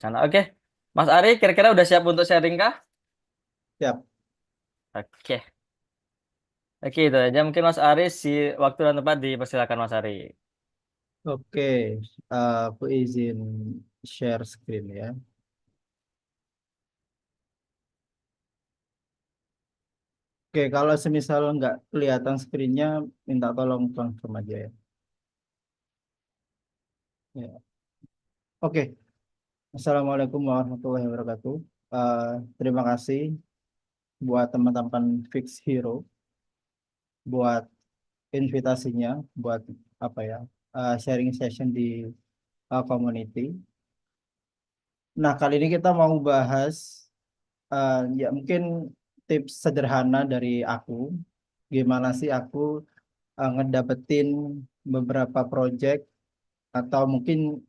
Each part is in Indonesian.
Channel. Oke. Mas Ari, kira-kira udah siap untuk sharing kah? Siap. Oke. Oke, itu aja. Mungkin Mas Ari si waktu dan tempat dipersilakan Mas Ari. Oke, aku izin share screen ya. Oke, kalau semisal nggak kelihatan screennya, minta tolong confirm aja ya. Ya. Oke, Assalamualaikum warahmatullahi wabarakatuh. Eh, Terima kasih buat teman-teman Fix Hero buat invitasinya, buat apa ya, sharing session di community. Nah, kali ini kita mau bahas ya mungkin tips sederhana dari aku. Gimana sih aku ngedapetin beberapa project atau mungkin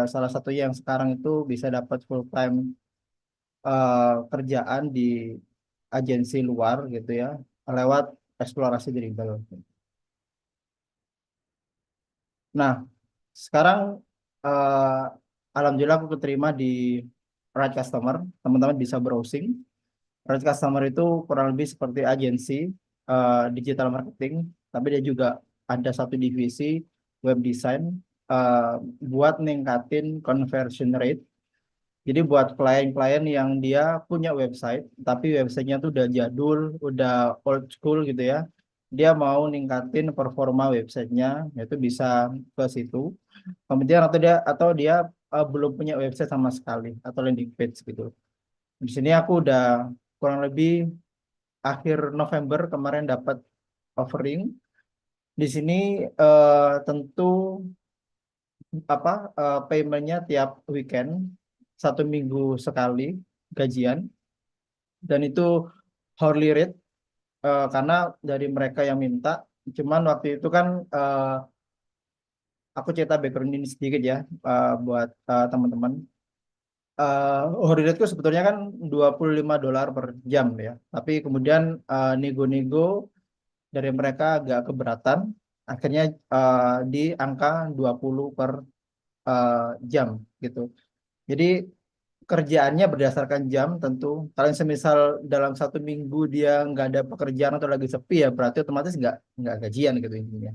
salah satu yang sekarang itu bisa dapat full time kerjaan di agensi luar gitu ya lewat eksplorasi dribble. Nah, sekarang eh, alhamdulillah aku keterima di Right Customer. Teman-teman bisa browsing. Right Customer itu kurang lebih seperti agensi digital marketing, tapi dia juga ada satu divisi web design eh, buat ningkatin conversion rate. Jadi buat klien-klien yang dia punya website, tapi websitenya tuh udah jadul, udah old school gitu ya. Dia mau ningkatin performa websitenya, itu bisa ke situ. Kemudian atau dia belum punya website sama sekali atau landing page gitu. Di sini aku udah kurang lebih akhir November kemarin dapat offering. Di sini tentu apa paymentnya tiap weekend 1 minggu sekali gajian dan itu hourly rate karena dari mereka yang minta. Cuman waktu itu kan aku cerita background ini sedikit ya buat teman-teman. Hourly rateku sebetulnya kan $25 per jam ya. Tapi kemudian nego-nego dari mereka agak keberatan. Akhirnya di angka 20 per eh, jam gitu. Jadi kerjaannya berdasarkan jam tentu. Kalau semisal dalam 1 minggu dia nggak ada pekerjaan atau lagi sepi ya berarti otomatis nggak gajian gitu intinya.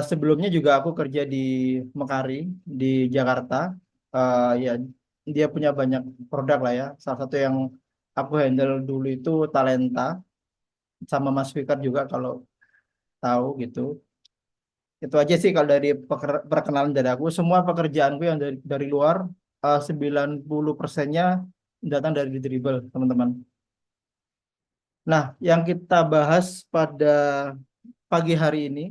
Sebelumnya juga aku kerja di Mekari di Jakarta. Ya dia punya banyak produk lah ya. Salah satu yang aku handle dulu itu Talenta sama Mas Fikar juga kalau tahu gitu. Itu aja sih kalau dari perkenalan dari aku. Semua pekerjaanku yang dari luar 90%-nya datang dari dribble, teman-teman. Nah, yang kita bahas pada pagi hari ini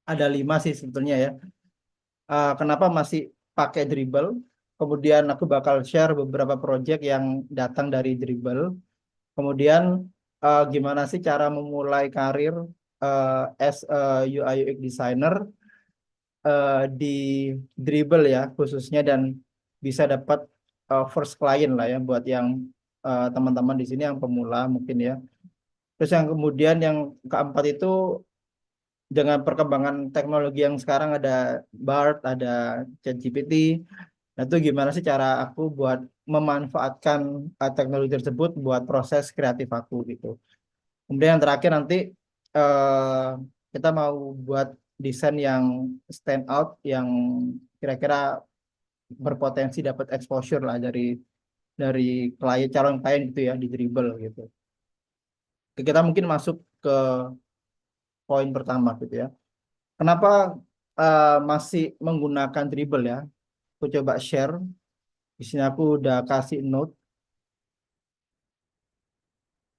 ada 5 sih sebetulnya ya. Kenapa masih pakai dribble? Kemudian aku bakal share beberapa project yang datang dari dribble. Kemudian gimana sih cara memulai karir as a UI UX designer di dribble ya khususnya dan bisa dapat first client lah ya buat yang teman-teman di sini yang pemula mungkin ya. Terus yang kemudian yang keempat itu dengan perkembangan teknologi yang sekarang ada BART, ada ChatGPT. Nah, itu gimana sih cara aku buat memanfaatkan teknologi tersebut buat proses kreatif aku gitu. Kemudian yang terakhir nanti eh, kita mau buat desain yang stand out, yang kira-kira berpotensi dapat exposure lah dari klien calon klien gitu ya di dribble gitu. Kita mungkin masuk ke poin pertama gitu ya. Kenapa masih menggunakan dribble ya? Aku coba share. Di sini aku udah kasih note.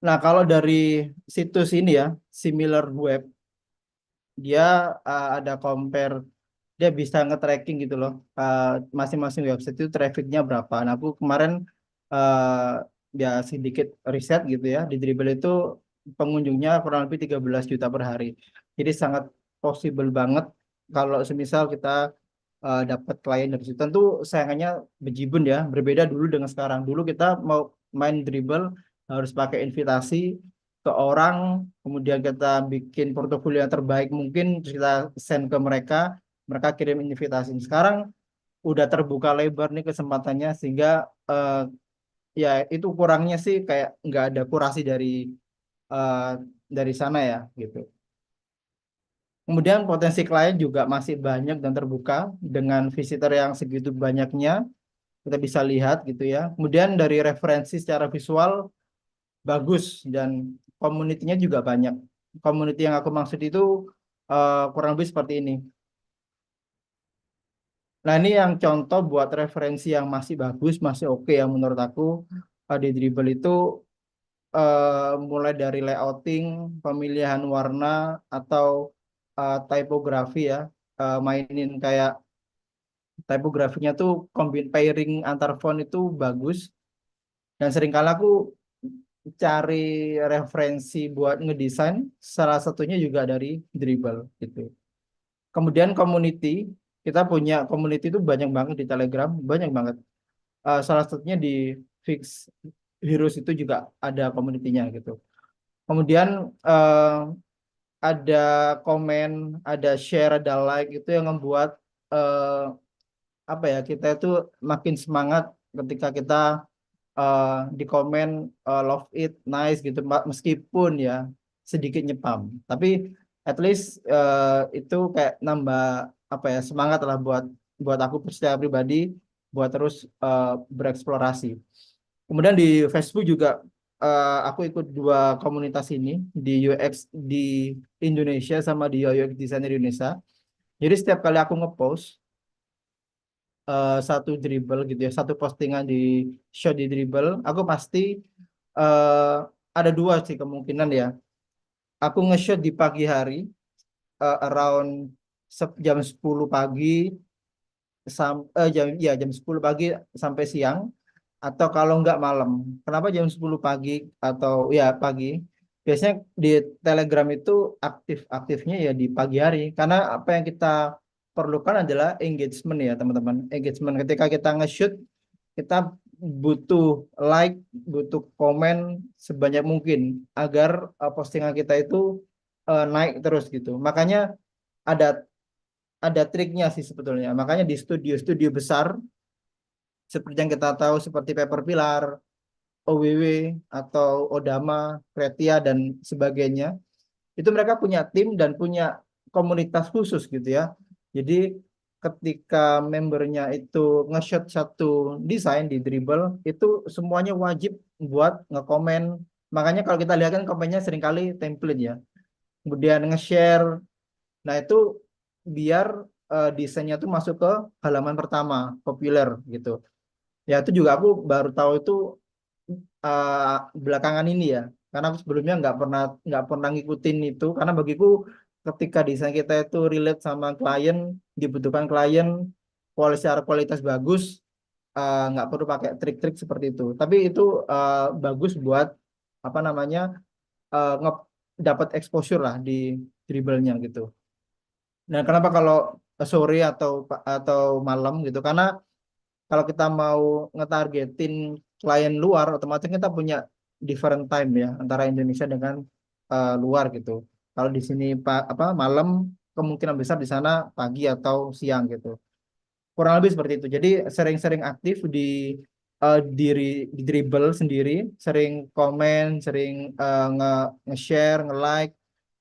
Nah, kalau dari situs ini ya, similar web, dia ada compare, dia bisa nge-tracking gitu loh. Masing-masing website itu trafficnya berapa. Nah, aku kemarin ya sedikit riset gitu ya. Di Dribble itu pengunjungnya kurang lebih 13 juta per hari. Jadi sangat possible banget kalau semisal kita dapat klien dari situ. Tentu sayangnya bejibun ya, berbeda dulu dengan sekarang. Dulu kita mau main dribble harus pakai invitasi ke orang, kemudian kita bikin portofolio yang terbaik mungkin, terus kita send ke mereka, mereka kirim invitasi. Sekarang udah terbuka lebar nih kesempatannya sehingga eh, ya itu kurangnya sih kayak nggak ada kurasi eh, dari sana ya gitu. Kemudian potensi klien juga masih banyak dan terbuka dengan visitor yang segitu banyaknya kita bisa lihat gitu ya. Kemudian dari referensi secara visual bagus dan community-nya juga banyak. Community yang aku maksud itu kurang lebih seperti ini. Nah, ini yang contoh buat referensi yang masih bagus, masih oke ya menurut aku. Di Dribble itu mulai dari layouting, pemilihan warna atau typography ya. Mainin kayak typografinya tuh combine pairing antar font itu bagus. Dan seringkali aku cari referensi buat ngedesain, salah satunya juga dari Dribble gitu. Kemudian community, kita punya community itu banyak banget di Telegram, banyak banget. Salah satunya di Fix Heroes itu juga ada community-nya gitu. Kemudian ada komen, ada share, ada like itu yang membuat eh, apa ya kita itu makin semangat ketika kita eh, di komen love it, nice gitu, meskipun ya sedikit nyepam. Tapi at least itu kayak nambah apa ya semangat lah buat buat aku secara pribadi buat terus bereksplorasi. Kemudian di Facebook juga aku ikut dua komunitas ini di UX di Indonesia sama di UX Designer Indonesia. Jadi setiap kali aku ngepost satu dribble gitu ya, satu postingan di shot di dribble, aku pasti eh, ada dua sih kemungkinan ya. Aku nge-shot di pagi hari, around jam 10 pagi jam 10 pagi sampai siang atau kalau nggak malam. Kenapa jam 10 pagi atau ya pagi? Biasanya di Telegram itu aktif-aktifnya ya di pagi hari karena apa yang kita perlukan adalah engagement ya teman-teman. Engagement ketika kita nge-shoot kita butuh like, butuh komen sebanyak mungkin agar postingan kita itu naik terus gitu. Makanya ada ada triknya sih sebetulnya. Makanya di studio-studio besar seperti yang kita tahu seperti Paper Pilar, OWW atau Odama, Kretia dan sebagainya, itu mereka punya tim dan punya komunitas khusus gitu ya. Jadi ketika membernya itu nge-shot satu desain di Dribble, itu semuanya wajib buat nge-komen. Makanya kalau kita lihat kan komennya seringkali template ya. Kemudian nge-share. Nah itu biar desainnya tuh masuk ke halaman pertama, populer gitu. Ya itu juga aku baru tahu itu belakangan ini ya. Karena aku sebelumnya nggak pernah ngikutin itu karena bagiku ketika desain kita itu relate sama klien, dibutuhkan klien secara kualitas bagus, nggak perlu pakai trik-trik seperti itu. Tapi itu bagus buat apa namanya dapat exposure lah di dribblenya gitu. Nah, kenapa kalau sore atau malam gitu? Karena kalau kita mau ngetargetin klien luar, otomatis kita punya different time ya antara Indonesia dengan luar gitu. Kalau di sini apa malam, kemungkinan besar di sana pagi atau siang gitu. Kurang lebih seperti itu. Jadi sering-sering aktif di dribble sendiri, sering komen, sering nge-share, nge-like,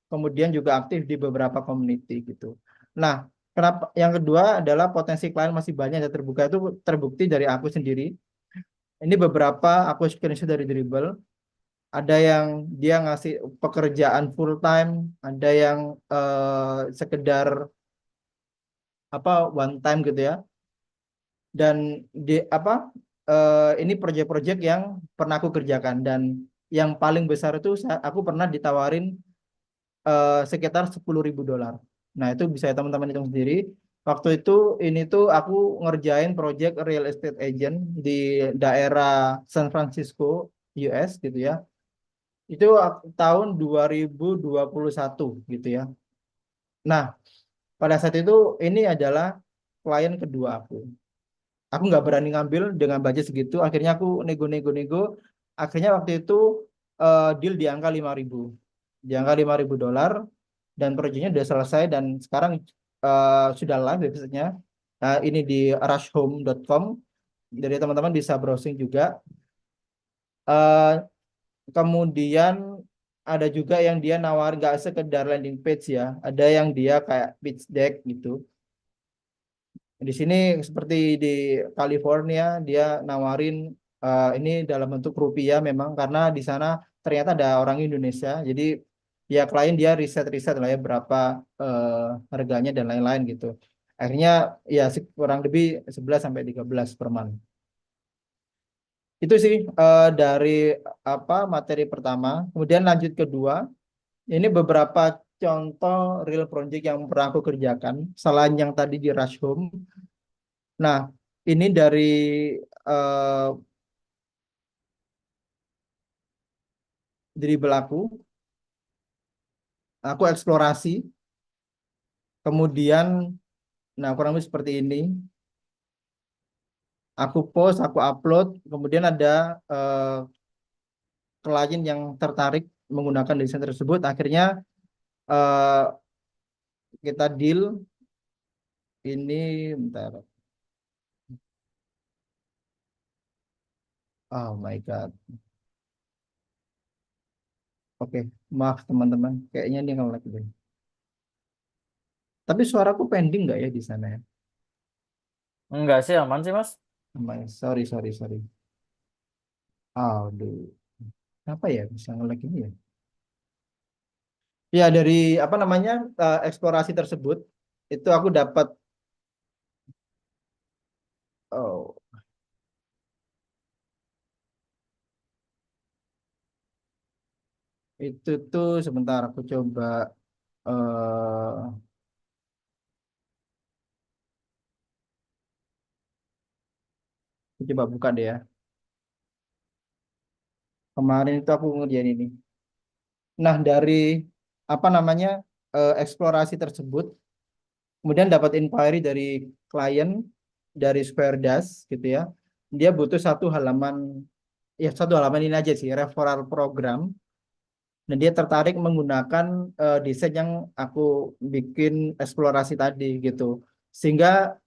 kemudian juga aktif di beberapa community gitu. Nah, kenapa yang kedua adalah potensi klien masih banyak dan terbuka itu terbukti dari aku sendiri. Ini beberapa aku screenshot dari Dribble. Ada yang dia ngasih pekerjaan full time, ada yang sekedar apa one time gitu ya. Dan di apa ini proyek-proyek yang pernah aku kerjakan dan yang paling besar itu aku pernah ditawarin sekitar $10.000. Nah, itu bisa ya teman-teman hitung sendiri. Waktu itu ini tuh aku ngerjain project real estate agent di daerah San Francisco, US gitu ya. Itu tahun 2021 gitu ya. Nah, pada saat itu ini adalah klien kedua aku. Aku nggak berani ngambil dengan budget segitu. Akhirnya aku nego-nego-nego. Akhirnya waktu itu deal di angka 5.000. Di angka $5.000 dan proyeknya udah selesai dan sekarang sudah live websitenya. Ini di rushhome.com. Jadi teman-teman bisa browsing juga. Eh, Kemudian ada juga yang dia nawar nggak sekedar landing page ya, ada yang dia kayak pitch deck gitu. Di sini seperti di California dia nawarin ini dalam bentuk rupiah memang karena di sana ternyata ada orang Indonesia. Jadi ya klien dia riset-riset lah ya berapa harganya dan lain-lain gitu. Akhirnya ya kurang lebih 11 sampai 13 per month. Itu sih dari apa materi pertama. Kemudian lanjut kedua, ini beberapa contoh real project yang pernah aku kerjakan selain yang tadi di Rush Home. Nah, ini dari eh, dribble aku eksplorasi, kemudian nah kurang lebih seperti ini. Aku post, aku upload, kemudian ada eh, klien yang tertarik menggunakan desain tersebut. Akhirnya eh, kita deal ini, bentar. Oh my God. Oke, maaf teman-teman. Kayaknya ini kalau lagi deh. Tapi suaraku pending nggak ya di sana ya? Enggak sih, aman sih, Mas. Sorry, sorry, sorry. Aduh, apa ya bisa nge-lag ini ya? Ya dari apa namanya eksplorasi tersebut itu aku dapat oh, itu tuh sebentar aku coba aku coba buka deh ya. Kemarin itu aku ngerjain ini. Nah dari apa namanya eksplorasi tersebut, kemudian dapat inquiry dari klien dari Squaredash gitu ya. Dia butuh satu halaman ya satu halaman ini aja sih referral program dan dia tertarik menggunakan desain yang aku bikin eksplorasi tadi gitu sehingga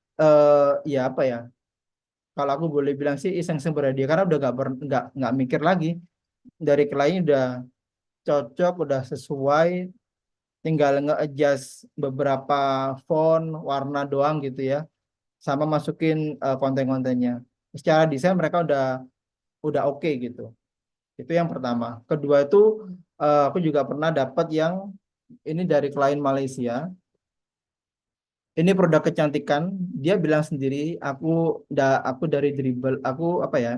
ya apa ya kalau aku boleh bilang sih iseng-iseng berhadiah karena udah nggak mikir lagi dari klien udah cocok udah sesuai tinggal nge-adjust beberapa font warna doang gitu ya sama masukin konten-kontennya secara desain mereka udah oke gitu. Itu yang pertama. Kedua itu aku juga pernah dapat yang ini dari klien Malaysia. Ini produk kecantikan. Dia bilang sendiri, aku dari Dribble. Aku apa ya?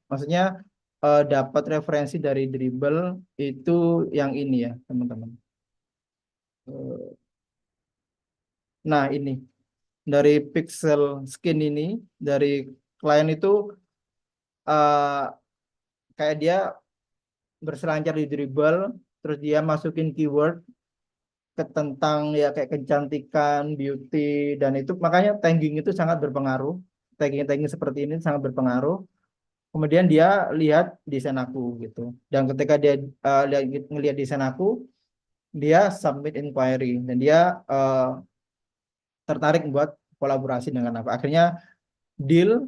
Maksudnya dapat referensi dari Dribble itu yang ini ya, teman-teman. Eh, Nah, ini dari Pixel Skin ini dari klien itu eh, kayak dia berselancar di Dribble, terus dia masukin keyword ke tentang ya kayak kecantikan, beauty dan itu makanya tagging itu sangat berpengaruh. Tagging-tagging seperti ini sangat berpengaruh. Kemudian dia lihat desain aku gitu. Dan ketika dia ngelihat desain aku, dia submit inquiry dan dia tertarik buat kolaborasi dengan aku. Akhirnya deal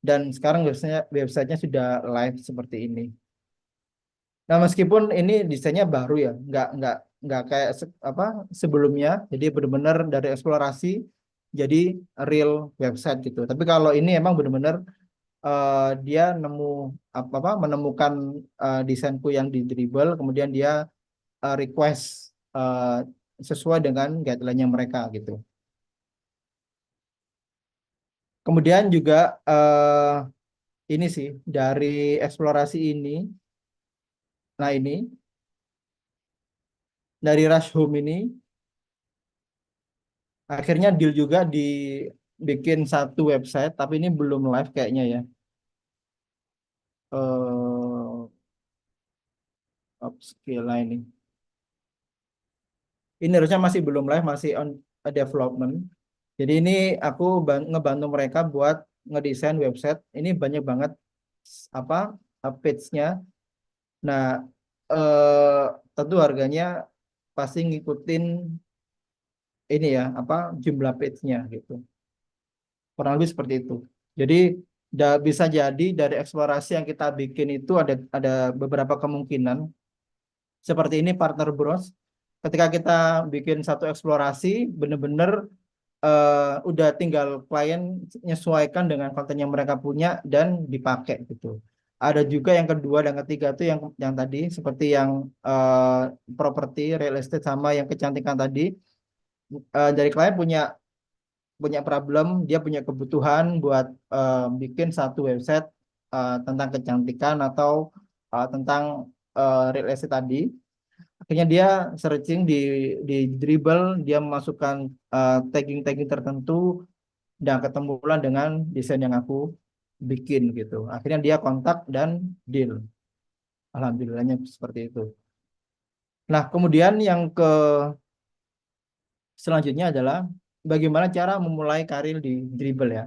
dan sekarang websitenya sudah live seperti ini. Nah, meskipun ini desainnya baru ya, nggak kayak apa sebelumnya, jadi benar-benar dari eksplorasi jadi real website gitu. Tapi kalau ini emang benar-benar dia menemukan desainku yang di Dribble, kemudian dia request sesuai dengan guideline-nya mereka gitu. Kemudian juga ini sih dari eksplorasi ini, nah ini dari Rush Home ini akhirnya deal juga dibikin satu website, tapi ini belum live kayaknya ya. Eh Upscale lah ini. Ini harusnya masih belum live, masih on development. Jadi ini aku ngebantu mereka buat ngedesain website. Ini banyak banget apa page-nya. Nah, eh, tentu harganya pasti ngikutin ini ya, apa jumlah page-nya gitu. Kurang lebih seperti itu. Jadi bisa jadi dari eksplorasi yang kita bikin itu ada beberapa kemungkinan. Seperti ini partner bros. Ketika kita bikin satu eksplorasi, benar-benar udah tinggal klien menyesuaikan dengan konten yang mereka punya dan dipakai gitu. Ada juga yang kedua dan ketiga itu yang tadi seperti yang properti, real estate sama yang kecantikan tadi. Dari klien punya punya problem, dia punya kebutuhan buat bikin satu website tentang kecantikan atau tentang real estate tadi. Akhirnya dia searching di Dribble, dia memasukkan tagging-tagging tertentu dan ketemulah dengan desain yang aku bikin gitu. Akhirnya dia kontak dan deal. Alhamdulillahnya seperti itu. Nah, kemudian yang selanjutnya adalah bagaimana cara memulai karir di Dribble ya.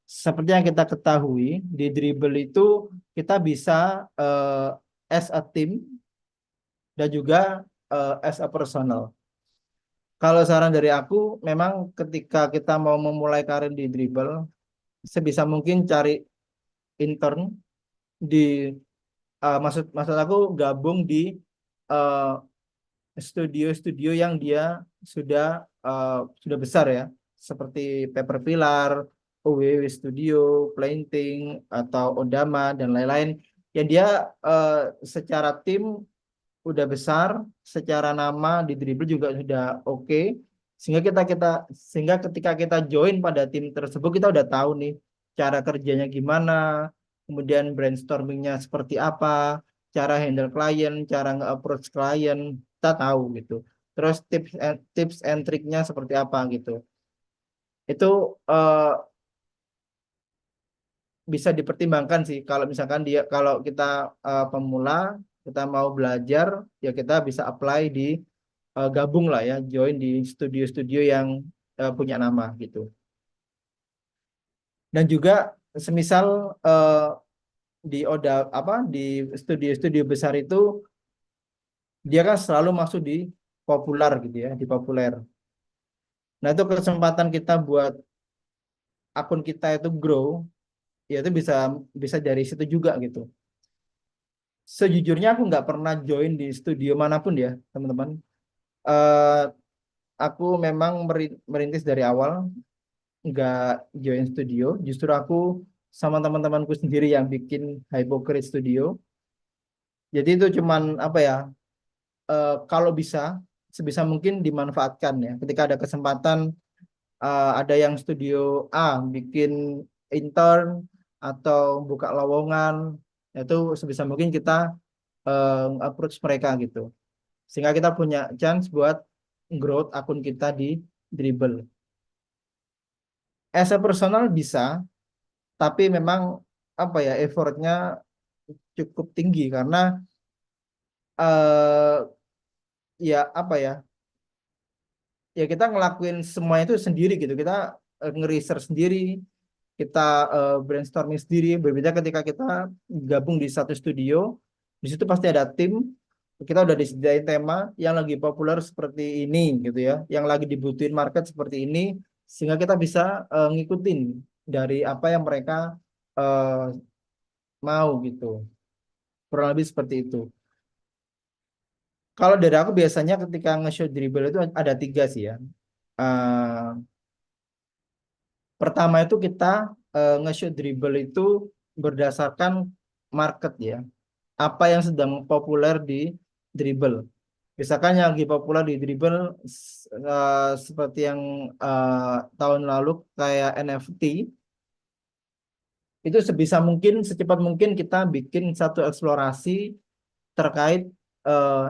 Seperti yang kita ketahui, di Dribble itu kita bisa as a team dan juga as a personal. Kalau saran dari aku, memang ketika kita mau memulai karir di Dribble, sebisa mungkin cari intern di maksud maksud aku gabung di eh, studio-studio yang dia sudah besar ya, seperti Paper Pilar, OWW Studio, Painting atau Odama dan lain-lain. Yang dia eh, secara tim udah besar, secara nama di dribble juga sudah oke. Sehingga sehingga ketika kita join pada tim tersebut kita udah tahu nih cara kerjanya gimana, kemudian brainstormingnya seperti apa, cara handle klien, cara nge-approach klien, kita tahu gitu. Terus tips and triknya seperti apa gitu. Itu bisa dipertimbangkan sih kalau misalkan kalau kita pemula, kita mau belajar, ya kita bisa apply di gabung lah ya, join di studio-studio yang punya nama gitu. Dan juga semisal di di studio-studio besar itu dia kan selalu masuk di populer gitu ya, di populer. Nah, itu kesempatan kita buat akun kita itu grow, ya itu bisa bisa dari situ juga gitu. Sejujurnya aku nggak pernah join di studio manapun ya, teman-teman. Eh, aku memang merintis dari awal, nggak join studio. Justru aku sama teman-temanku sendiri yang bikin Hypocrite Studio. Jadi itu cuman apa ya? Kalau bisa, sebisa mungkin dimanfaatkan ya. Ketika ada kesempatan, ada yang studio A bikin intern atau buka lowongan, itu sebisa mungkin kita approach mereka gitu. Sehingga kita punya chance buat growth akun kita di Dribble. As a personal bisa, tapi memang apa ya effortnya cukup tinggi karena eh ya apa ya ya kita ngelakuin semua itu sendiri gitu. Kita nge-research sendiri, kita brainstorming sendiri. Berbeda ketika kita gabung di satu studio, di situ pasti ada tim. Kita udah disediain tema yang lagi populer seperti ini gitu ya, yang lagi dibutuhin market seperti ini, sehingga kita bisa ngikutin dari apa yang mereka eh, mau gitu. Kurang lebih seperti itu. Kalau dari aku biasanya ketika nge-shoot dribble itu ada tiga sih ya. Eh, Pertama itu kita nge-shoot dribble itu berdasarkan market ya. Apa yang sedang populer di dribble. Misalkan yang lagi populer di dribble seperti yang tahun lalu kayak NFT, itu sebisa mungkin secepat mungkin kita bikin satu eksplorasi terkait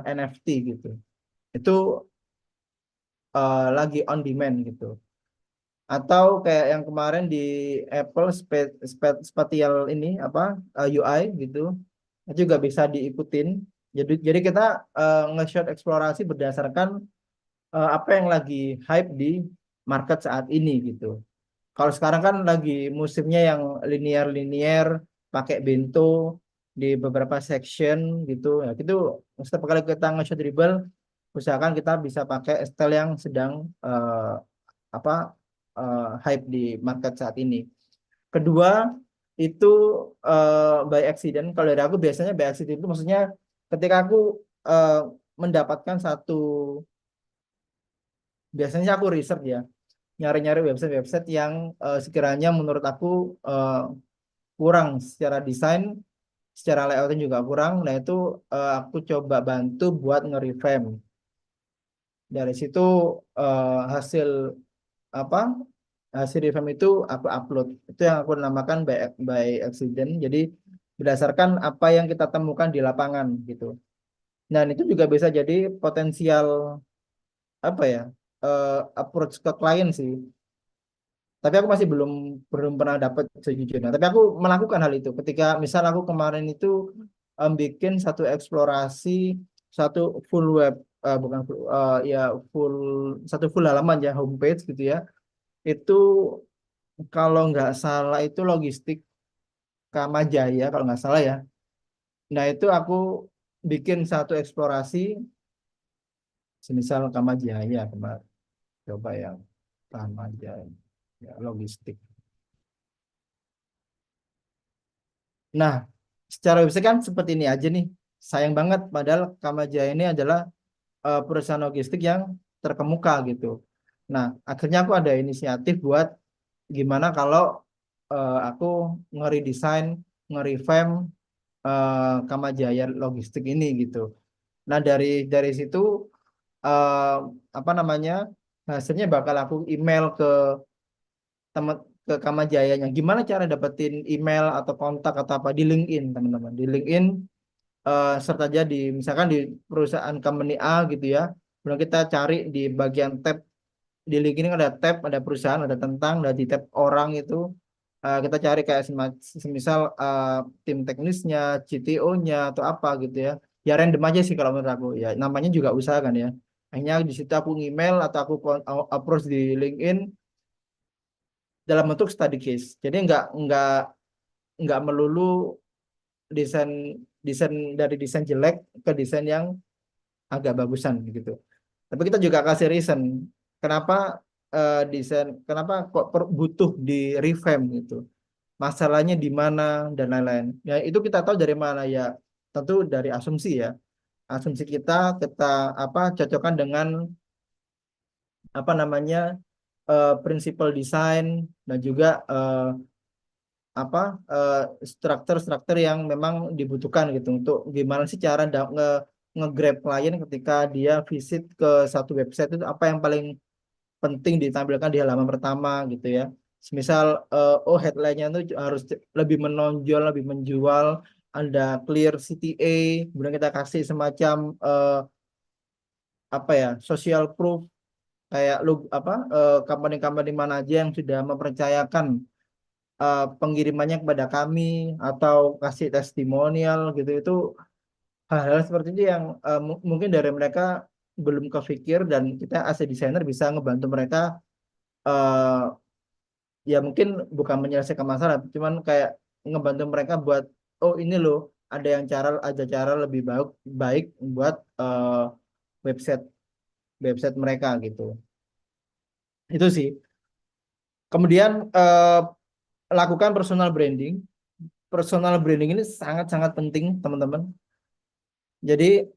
NFT gitu. Itu lagi on demand gitu. Atau kayak yang kemarin di Apple Spatial ini apa UI gitu, itu juga bisa diikutin. Jadi kita nge-shot eksplorasi berdasarkan apa yang lagi hype di market saat ini gitu. Kalau sekarang kan lagi musimnya yang linear-linear, pakai bento di beberapa section gitu. Ya, itu setiap kali kita nge-shot dribble, usahakan kita bisa pakai style yang sedang apa hype di market saat ini. Kedua itu by accident. Kalau dari aku biasanya by accident itu maksudnya ketika aku eh, mendapatkan satu, biasanya aku research ya, nyari-nyari website-website yang sekiranya menurut aku eh, kurang secara desain, secara layoutnya juga kurang. Nah itu aku coba bantu buat nge-revamp. Dari situ hasil apa hasil revamp itu aku upload. Itu yang aku namakan by accident. Jadi berdasarkan apa yang kita temukan di lapangan gitu. Dan itu juga bisa jadi potensial apa ya approach ke klien sih. Tapi aku masih belum belum pernah dapat sejujurnya. Tapi aku melakukan hal itu. Ketika misal aku kemarin itu bikin satu eksplorasi satu full web, bukan full, ya full satu full halaman ya homepage gitu ya. Itu kalau nggak salah itu logistik Kamajaya kalau nggak salah ya. Nah itu aku bikin satu eksplorasi semisal Kamajaya kemarin. Coba yang Kamajaya ya, logistik. Nah, secara website kan seperti ini aja nih. Sayang banget, padahal Kamajaya ini adalah perusahaan logistik yang terkemuka gitu. Nah, akhirnya aku ada inisiatif buat gimana kalau aku nge-redesign, nge-revamp Kamajaya logistik ini gitu. Nah, dari situ eh, apa namanya? Hasilnya bakal aku email ke teman ke Kamajayanya. Gimana cara dapetin email atau kontak atau apa di LinkedIn, teman-teman. Di LinkedIn serta aja di misalkan di perusahaan company A gitu ya. Kemudian kita cari di bagian tab di LinkedIn ada tab, ada perusahaan, ada tentang, ada di tab orang itu kita cari kayak semisal tim teknisnya, CTO-nya atau apa gitu ya. Ya random aja sih kalau menurut aku ya. Namanya juga usaha kan ya. Hanya di situ aku email atau aku approach di LinkedIn dalam bentuk study case. Jadi nggak melulu desain desain dari desain jelek ke desain yang agak bagusan gitu. Tapi kita juga kasih reason kenapa desain kenapa kok butuh di revamp gitu. Masalahnya di mana dan lain-lain. Ya itu kita tahu dari mana ya. Tentu dari asumsi ya. Asumsi kita apa cocokkan dengan apa namanya prinsipal desain dan juga apa eh, struktur-struktur yang memang dibutuhkan gitu untuk gimana sih cara nge-grab klien ketika dia visit ke satu website itu apa yang paling penting ditampilkan di halaman pertama gitu ya. Semisal oh headline-nya itu harus lebih menonjol, lebih menjual, ada clear CTA, kemudian kita kasih semacam apa ya social proof kayak lu apa company-company mana aja yang sudah mempercayakan pengirimannya kepada kami atau kasih testimonial gitu itu hal-hal seperti itu yang mungkin dari mereka belum kepikir dan kita as a designer bisa ngebantu mereka eh, ya mungkin bukan menyelesaikan masalah cuman kayak ngebantu mereka buat oh ini loh ada cara lebih baik baik buat website website mereka gitu itu sih kemudian lakukan personal branding ini sangat-sangat penting teman-teman. Jadi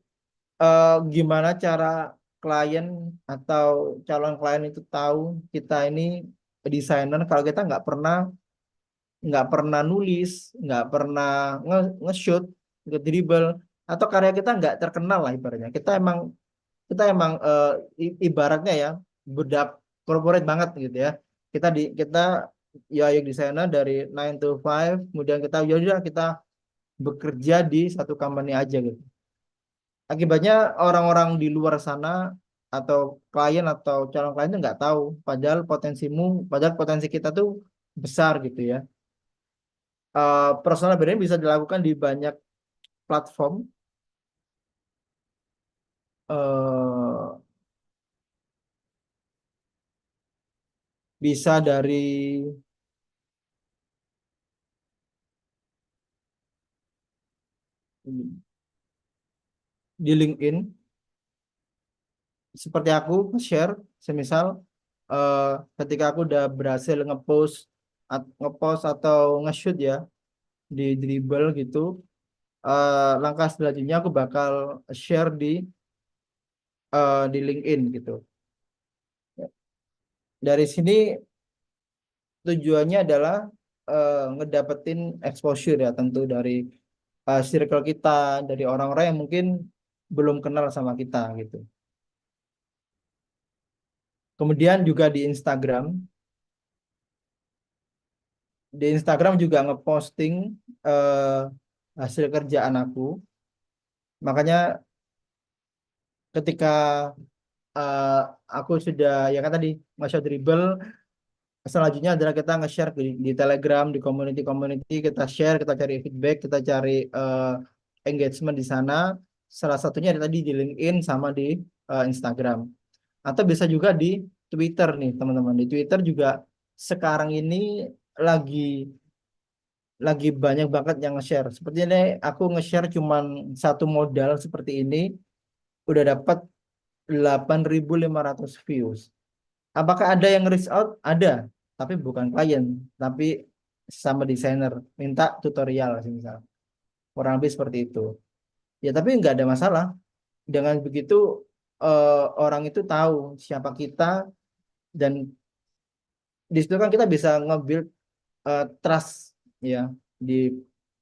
gimana cara klien atau calon klien itu tahu kita ini desainer kalau kita nggak pernah nulis, nggak pernah nge-shoot, nggak dribble, atau karya kita nggak terkenal lah ibaratnya. Kita emang ibaratnya ya budak corporate banget gitu ya. Kita ya yang desainer dari 9 to 5, kemudian kita ya udah kita bekerja di satu company aja gitu. Akibatnya orang-orang di luar sana atau klien atau calon klien itu nggak tahu padahal potensi kita tuh besar gitu ya. Personal branding bisa dilakukan di banyak platform. eh Bisa dari di LinkedIn, seperti aku share, semisal. eh, ketika aku udah berhasil ngepost atau nge-shoot ya di Dribble gitu, langkah selanjutnya aku bakal share di LinkedIn gitu. Dari sini tujuannya adalah ngedapetin exposure ya, tentu dari circle kita, dari orang-orang yang mungkin belum kenal sama kita gitu. Kemudian juga di Instagram juga ngeposting eh, hasil kerjaan aku. Makanya ketika eh, aku sudah ya kan tadi masuk dribble, selanjutnya adalah kita nge-share di Telegram, di community-community, kita share, kita cari feedback, kita cari engagement di sana. Salah satunya ada tadi di LinkedIn sama di Instagram. Atau bisa juga di Twitter nih, teman-teman. Di Twitter juga sekarang ini lagi lagi banyak banget yang nge-share. Seperti ini aku nge-share cuman satu modal seperti ini udah dapat 8.500 views. Apakah ada yang reach out? Ada, tapi bukan klien, tapi sama desainer minta tutorial sih misal. Kurang lebih seperti itu. Ya tapi nggak ada masalah. Dengan begitu orang itu tahu siapa kita, dan di situ kan kita bisa nge-build trust ya di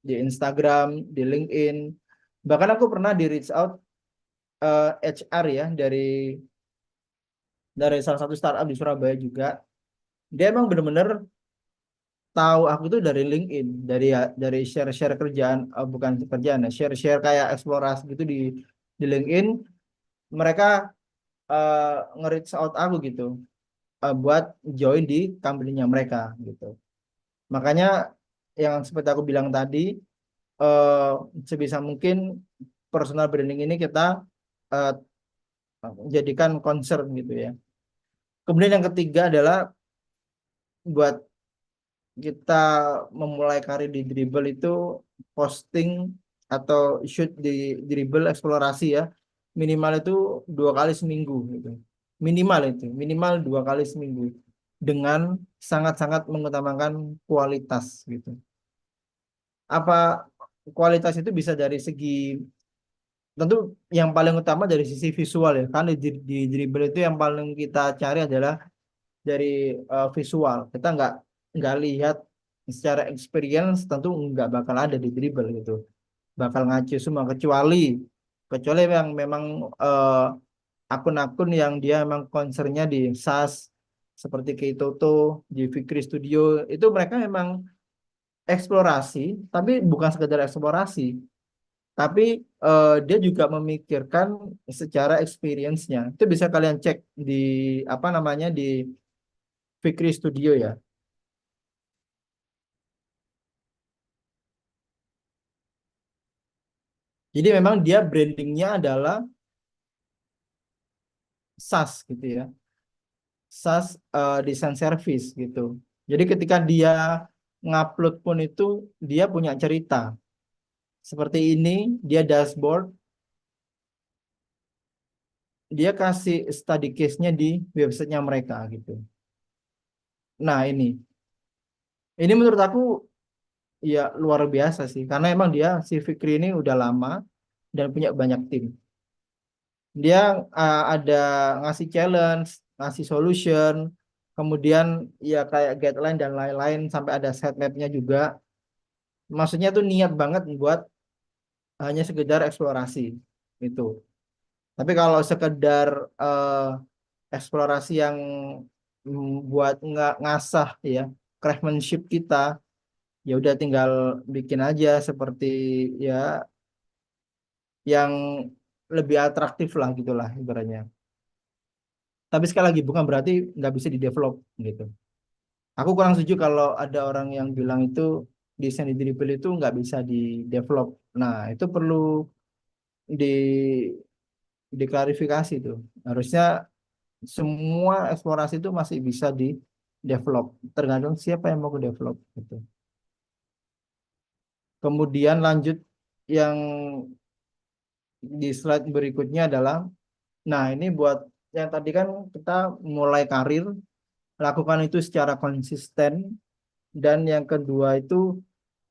Instagram, di LinkedIn. Bahkan aku pernah di reach out HR ya dari salah satu startup di Surabaya juga. Dia emang bener-bener tahu aku tuh dari LinkedIn, dari share-share kerjaan, bukan kerjaan ya, share-share kayak eksplorasi gitu di LinkedIn. Mereka nge-reach out aku gitu, buat join di company-nya mereka gitu. Makanya yang seperti aku bilang tadi, eh, sebisa mungkin personal branding ini kita eh, jadikan concern gitu ya. Kemudian yang ketiga adalah buat kita memulai karir di dribble itu posting atau shoot di dribble eksplorasi ya, minimal itu 2 kali seminggu gitu, minimal 2 kali seminggu, dengan sangat-sangat mengutamakan kualitas gitu. Apa kualitas itu bisa dari segi, tentu yang paling utama dari sisi visual ya, kan di dribble itu yang paling kita cari adalah dari visual. Kita nggak lihat secara experience, tentu nggak bakal ada di dribble gitu. Bakal ngaco semua, kecuali yang memang akun-akun yang dia memang concernnya di SaaS seperti Keitoto, di Fikri Studio, itu mereka memang eksplorasi, tapi bukan sekedar eksplorasi, tapi dia juga memikirkan secara experience-nya. Itu bisa kalian cek di apa namanya di Fikri Studio ya. Jadi memang dia brandingnya adalah SaaS gitu ya, SaaS design service gitu. Jadi ketika dia ngupload pun itu dia punya cerita. Seperti ini, dia dashboard, dia kasih study case-nya di websitenya mereka gitu. Nah ini menurut aku ya luar biasa sih, karena emang dia si Fikri ini udah lama dan punya banyak tim. Dia ada ngasih challenge, ngasih solution, kemudian ya kayak guideline dan lain-lain, sampai ada set map-nya juga. Maksudnya tuh niat banget buat hanya sekedar eksplorasi itu. Tapi kalau sekedar eh, eksplorasi yang buat nggak ngasah ya craftsmanship kita, ya udah tinggal bikin aja seperti ya yang lebih atraktif lah gitulah ibaratnya. Tapi sekali lagi bukan berarti nggak bisa di-develop gitu. Aku kurang setuju kalau ada orang yang bilang itu desain di dribble itu nggak bisa di-develop. Nah, itu perlu di diklarifikasi tuh. Harusnya semua eksplorasi itu masih bisa di-develop. Tergantung siapa yang mau ke-develop gitu. Kemudian lanjut yang di slide berikutnya adalah, nah ini buat yang tadi kan kita mulai karir. lakukan itu secara konsisten, dan yang kedua itu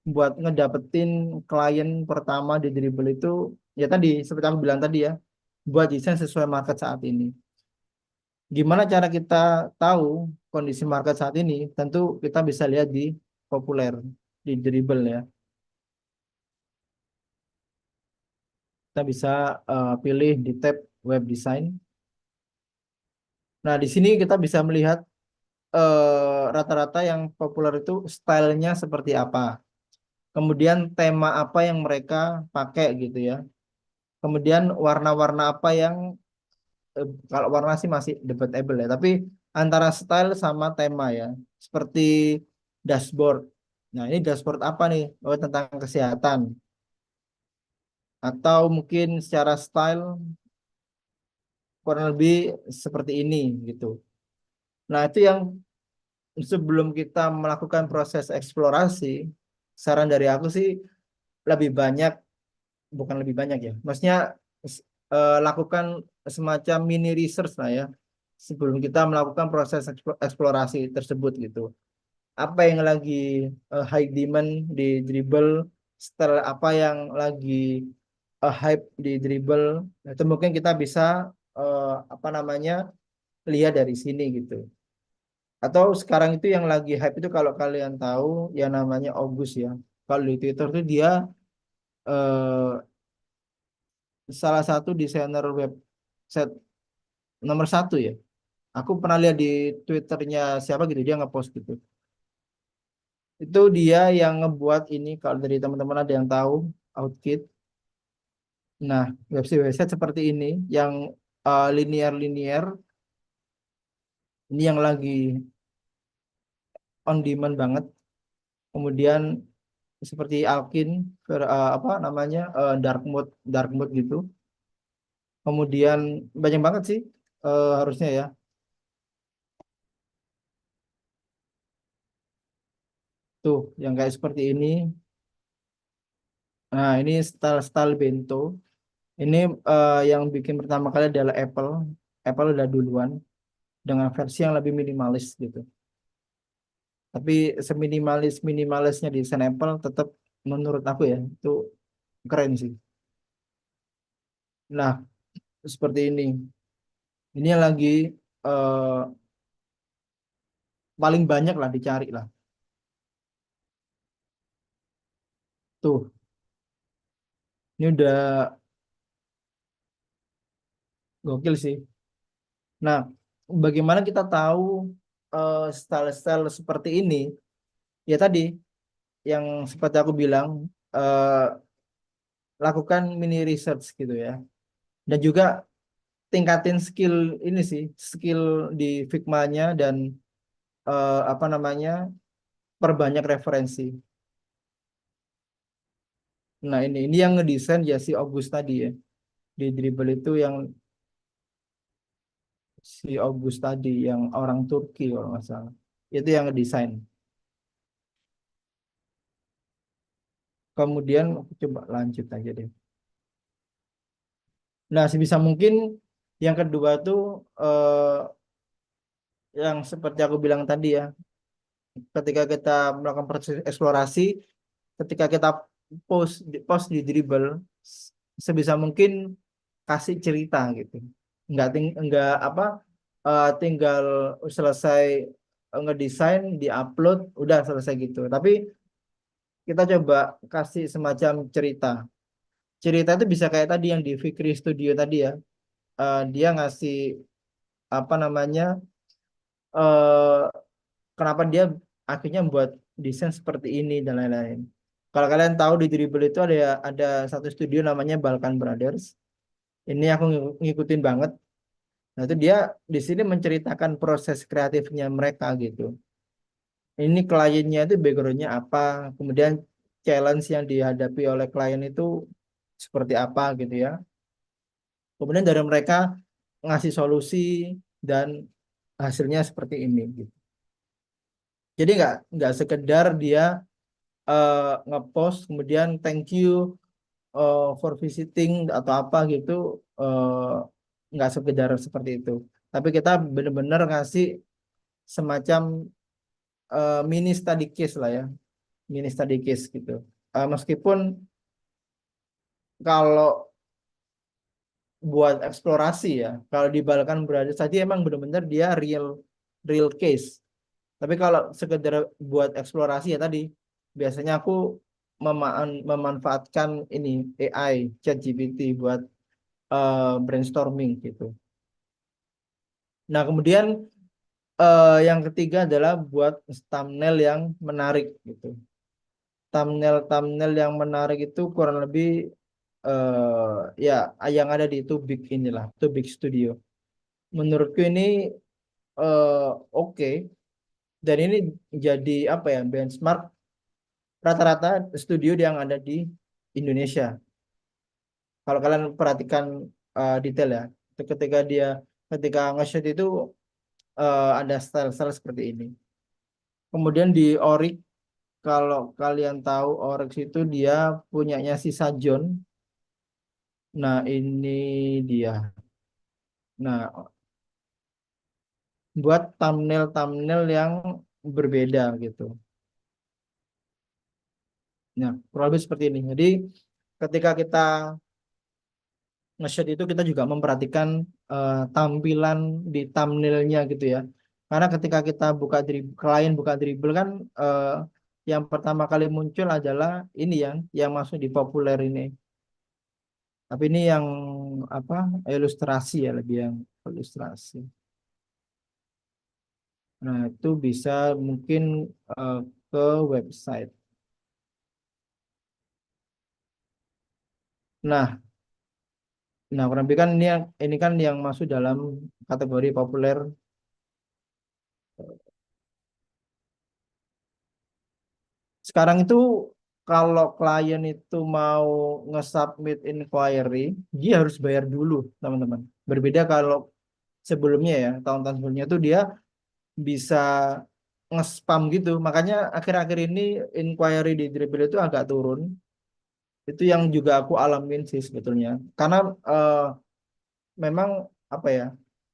buat ngedapetin klien pertama di dribble itu ya tadi seperti aku bilang tadi ya, buat desain sesuai market saat ini. Gimana cara kita tahu kondisi market saat ini? Tentu kita bisa lihat di populer, di dribble ya. Kita bisa pilih di tab web design. Nah, di sini kita bisa melihat rata-rata yang populer itu stylenya seperti apa. Kemudian tema apa yang mereka pakai gitu ya. Kemudian warna-warna apa yang kalau warna sih masih debatable ya, tapi antara style sama tema ya. Seperti dashboard. Nah, ini dashboard apa nih? Oh, tentang kesehatan. Atau mungkin secara style kurang lebih seperti ini gitu. Nah, itu yang sebelum kita melakukan proses eksplorasi, saran dari aku sih lebih banyak, bukan lebih banyak ya. Maksudnya lakukan semacam mini research lah ya sebelum kita melakukan proses eksplorasi tersebut gitu. Apa yang lagi high demand di dribble, style apa yang lagi hype di dribble. Nah, itu mungkin kita bisa apa namanya lihat dari sini gitu. Atau sekarang itu yang lagi hype itu kalau kalian tahu yang namanya August ya. Kalau di Twitter tuh dia eh, salah satu desainer website nomor satu ya. Aku pernah lihat di Twitternya siapa gitu dia ngepost gitu. Itu dia yang ngebuat ini kalau dari teman-teman ada yang tahu Outkit. Nah, website-website seperti ini yang linear-linear ini yang lagi on demand banget. Kemudian seperti Alkin, apa namanya dark mode gitu. Kemudian banyak banget sih harusnya ya. Tuh, yang kayak seperti ini. Nah, ini style-style bento. Ini yang bikin pertama kali adalah Apple. Apple udah duluan dengan versi yang lebih minimalis gitu. Tapi seminimalis minimalisnya desain Apple tetap menurut aku ya itu keren sih. Nah, seperti ini. Ini yang lagi eh, paling banyak lah dicari lah. Tuh, ini udah gokil sih. Nah, bagaimana kita tahu style-style seperti ini? Ya tadi yang seperti aku bilang, eh, lakukan mini research gitu ya. Dan juga tingkatin skill ini sih, skill di Figma-nya dan apa namanya, perbanyak referensi. Nah ini yang ngedesain ya si August tadi ya. Di Dribble itu yang si August tadi yang orang Turki kalau nggak salah. Itu yang ngedesain. Kemudian aku coba lanjut aja deh. Nah, sebisa mungkin yang kedua tuh yang seperti aku bilang tadi ya, ketika kita melakukan proses eksplorasi, ketika kita post di Dribble, sebisa mungkin kasih cerita gitu. Nggak apa tinggal selesai ngedesain, diupload, udah selesai gitu. Tapi kita coba kasih semacam cerita. Cerita itu bisa kayak tadi yang di Fikri Studio tadi ya. Dia ngasih apa namanya eh kenapa dia akhirnya buat desain seperti ini dan lain-lain. Kalau kalian tahu di Dribble itu ada satu studio namanya Balkan Brothers. Ini aku ngikutin banget. Nah, itu dia di sini menceritakan proses kreatifnya mereka gitu. Ini kliennya itu backgroundnya apa, kemudian challenge yang dihadapi oleh klien itu seperti apa gitu ya. Kemudian dari mereka ngasih solusi dan hasilnya seperti ini gitu. Jadi nggak sekedar dia ngepost kemudian thank you for visiting atau apa gitu, nggak sekedar seperti itu. Tapi kita benar-benar ngasih semacam mini study case lah ya, mini study case gitu. Meskipun kalau buat eksplorasi ya, kalau di Balkan Brothers tadi emang benar-benar dia real real case. Tapi kalau sekedar buat eksplorasi ya tadi, biasanya aku memanfaatkan ini AI, ChatGPT buat brainstorming gitu. Nah, kemudian yang ketiga adalah buat thumbnail yang menarik gitu. Thumbnail yang menarik itu kurang lebih ya yang ada di Tubik inilah, Tubik Studio. Menurutku ini eh, oke. Dan ini jadi apa ya benchmark rata-rata studio yang ada di Indonesia. Kalau kalian perhatikan detail ya, itu ketika nge-shoot itu ada style-style seperti ini. Kemudian di Oryx, kalau kalian tahu Oryx itu dia punyanya si Sajon. Nah, ini dia. Nah, buat thumbnail-thumbnail yang berbeda gitu. Nah, kurang lebih seperti ini. Jadi, ketika kita nge-shoot itu kita juga memperhatikan tampilan di thumbnailnya gitu ya. Karena ketika kita klien buka dribble kan eh, yang pertama kali muncul adalah ini yang masuk di populer ini. Tapi ini yang apa ilustrasi ya lebih yang ilustrasi. Nah, itu bisa mungkin eh, ke website. Nah, kurang lebih kan ini kan yang masuk dalam kategori populer. Sekarang itu kalau klien itu mau nge-submit inquiry, dia harus bayar dulu, teman-teman. Berbeda kalau sebelumnya ya, tahun-tahun sebelumnya itu dia bisa nge-spam gitu. Makanya akhir-akhir ini inquiry di Dribble itu agak turun. Itu yang juga aku alamin sih sebetulnya. Karena eh, memang apa ya,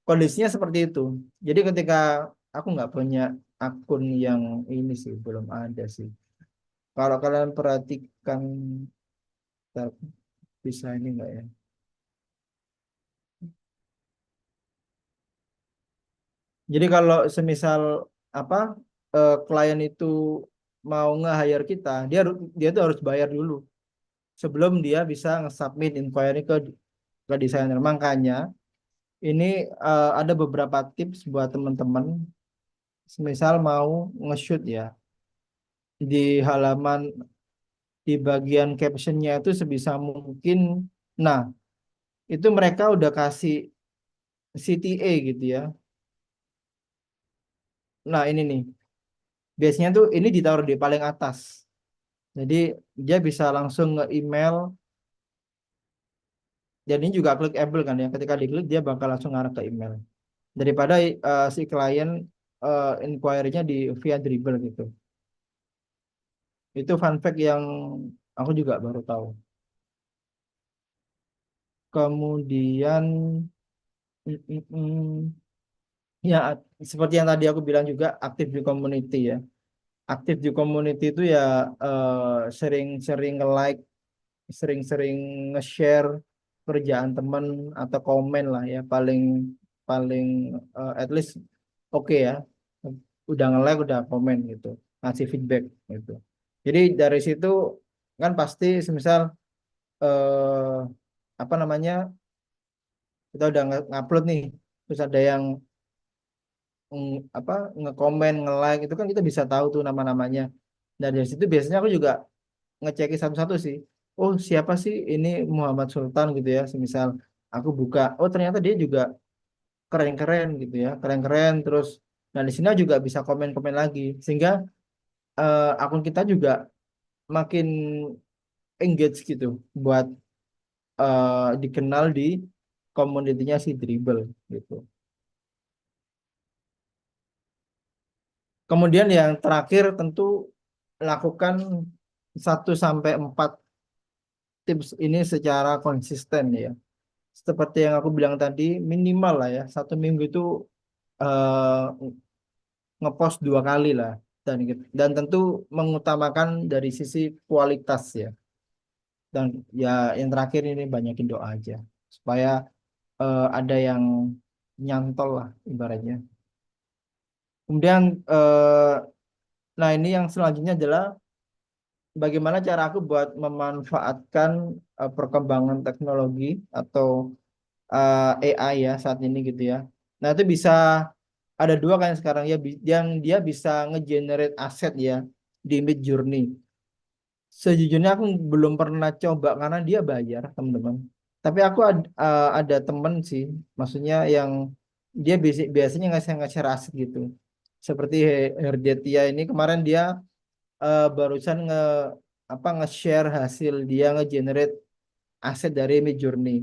kondisinya seperti itu. Jadi ketika aku nggak punya akun yang ini sih, belum ada sih. Kalau kalian perhatikan, bentar, bisa ini enggak ya? Jadi kalau semisal apa klien itu mau nge-hire kita, dia tuh harus bayar dulu sebelum dia bisa nge-submit inquiry ke desainer. Makanya ini ada beberapa tips buat teman-teman, semisal mau nge-shoot ya di halaman di bagian captionnya itu sebisa mungkin. Nah, itu mereka udah kasih CTA gitu ya. Nah, ini nih. Biasanya tuh ini ditaruh di paling atas. Jadi dia bisa langsung nge-email. Dan ini juga clickable kan ya. Ketika diklik dia bakal langsung ngarah ke email. Daripada si klien inquiry-nya di via Dribble gitu. Itu fun fact yang aku juga baru tahu. Kemudian mm, mm, mm, ya seperti yang tadi aku bilang juga aktif di community ya. Aktif di community itu ya sering-sering like, sering-sering nge-share kerjaan teman atau komen lah ya paling paling at least oke ya, udah nge-like udah komen gitu, ngasih feedback gitu. Jadi dari situ kan pasti semisal eh, apa namanya kita udah ngupload nih, terus ada yang apa nge-komen nge-like itu kan kita bisa tahu tuh nama-namanya. Dan dari situ biasanya aku juga ngecekin satu-satu sih. Oh, siapa sih ini Muhammad Sultan gitu ya. Semisal aku buka, oh ternyata dia juga keren-keren gitu ya. Keren-keren terus. Nah, di sini juga bisa komen-komen lagi sehingga akun kita juga makin engage gitu buat dikenal di komunitinya si Dribble gitu. Kemudian yang terakhir tentu lakukan 1 sampai 4 tips ini secara konsisten ya. Seperti yang aku bilang tadi, minimal lah ya, 1 minggu itu eh, ngepost 2 kali lah, dan tentu mengutamakan dari sisi kualitas ya. Dan ya yang terakhir ini banyakin doa aja supaya ada yang nyantol lah ibaratnya. Kemudian nah ini yang selanjutnya adalah bagaimana cara aku buat memanfaatkan perkembangan teknologi atau AI ya saat ini gitu ya. Nah itu bisa ada dua kan sekarang ya, yang dia bisa ngegenerate aset ya di Midjourney. Sejujurnya aku belum pernah coba karena dia bayar teman-teman. Tapi aku ada temen sih, maksudnya yang dia biasanya nge-share aset gitu. Seperti Herdetia ini kemarin dia barusan nge-share hasil dia nge-generate aset dari Midjourney.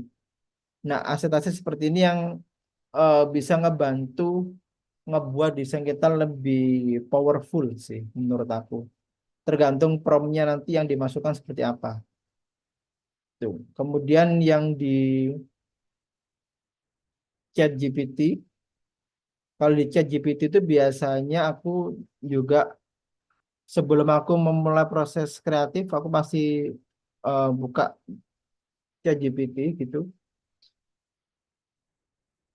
Nah, aset-aset seperti ini yang bisa ngebantu ngebuat desain kita lebih powerful sih menurut aku. Tergantung promptnya nanti yang dimasukkan seperti apa. Tuh. Kemudian yang di chat GPT, kalau di chat GPT itu biasanya aku juga sebelum aku memulai proses kreatif, aku pasti buka chat GPT gitu.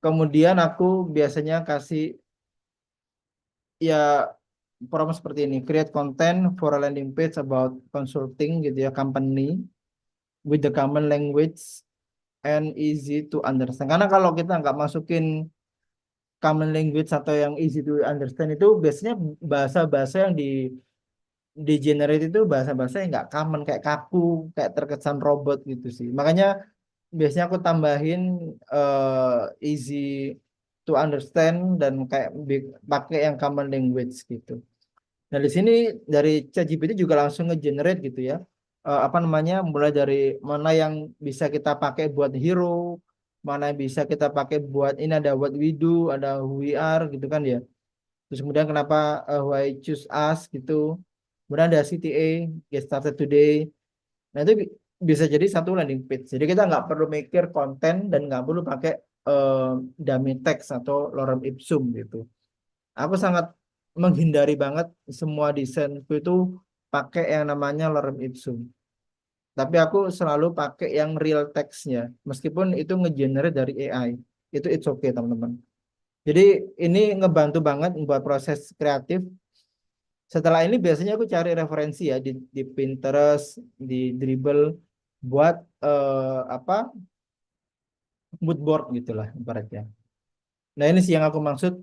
Kemudian aku biasanya kasih ya prompt seperti ini, create content for a landing page about consulting gitu ya, company with the common language and easy to understand. Karena kalau kita nggak masukin common language atau yang easy to understand itu biasanya bahasa-bahasa yang di generate itu bahasa-bahasa yang nggak common, kayak kaku, kayak terkesan robot gitu sih. Makanya biasanya aku tambahin easy to understand dan kayak pakai yang common language gitu. Nah, di sini dari ChatGPT juga langsung nge-generate gitu ya. Apa namanya? Mulai dari mana yang bisa kita pakai buat hero, mana yang bisa kita pakai buat ini, ada what we do, ada who we are gitu kan ya. Terus kemudian kenapa why choose us gitu. Kemudian ada CTA, get started today. Nah, itu bisa jadi satu landing page. Jadi kita nggak perlu mikir konten dan nggak perlu pakai eh, dummy text atau lorem ipsum gitu. Aku sangat menghindari banget semua desainku itu pakai yang namanya lorem ipsum. Tapi aku selalu pakai yang real text-nya. Meskipun itu ngegenerate dari AI. Itu it's okay teman-teman. Jadi ini ngebantu banget buat proses kreatif. Setelah ini biasanya aku cari referensi ya di Pinterest, di Dribble buat apa mood board gitulah ibaratnya. Nah ini sih yang aku maksud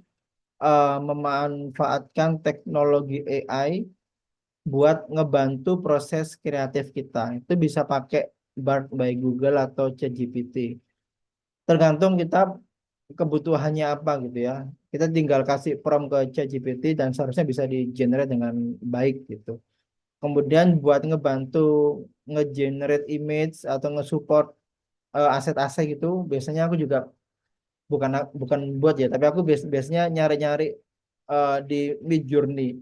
memanfaatkan teknologi AI buat ngebantu proses kreatif kita. Itu bisa pakai Bard by Google atau ChatGPT. Tergantung kita kebutuhannya apa gitu ya. Kita tinggal kasih prompt ke ChatGPT dan seharusnya bisa di-generate dengan baik gitu. Kemudian buat ngebantu nge-generate image atau nge-support aset-aset gitu, biasanya aku juga bukan bukan buat ya, tapi aku biasanya nyari-nyari di Midjourney.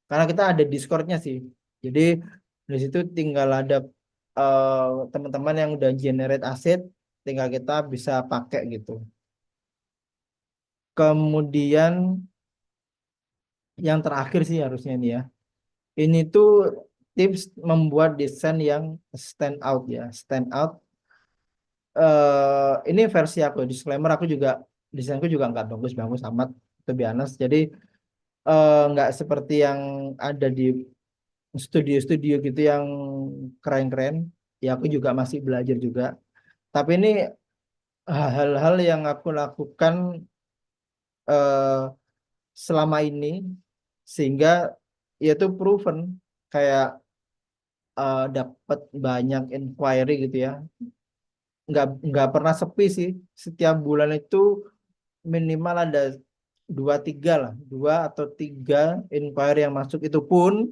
Karena kita ada Discord-nya sih. Jadi di situ tinggal ada eh, teman-teman yang udah generate aset, tinggal kita bisa pakai gitu. Kemudian yang terakhir sih harusnya ini ya. Ini tuh tips membuat desain yang stand out ya. Stand out. Ini versi aku, disclaimer aku juga desainku juga nggak bagus-bagus amat, to be honest. Jadi nggak seperti yang ada di studio-studio gitu yang keren-keren. Ya aku juga masih belajar juga. Tapi ini hal-hal yang aku lakukan eh, selama ini sehingga ya itu proven kayak dapat banyak inquiry gitu ya. Nggak pernah sepi sih. Setiap bulan itu minimal ada 2-3 lah, 2 atau 3 inquiry yang masuk, itu pun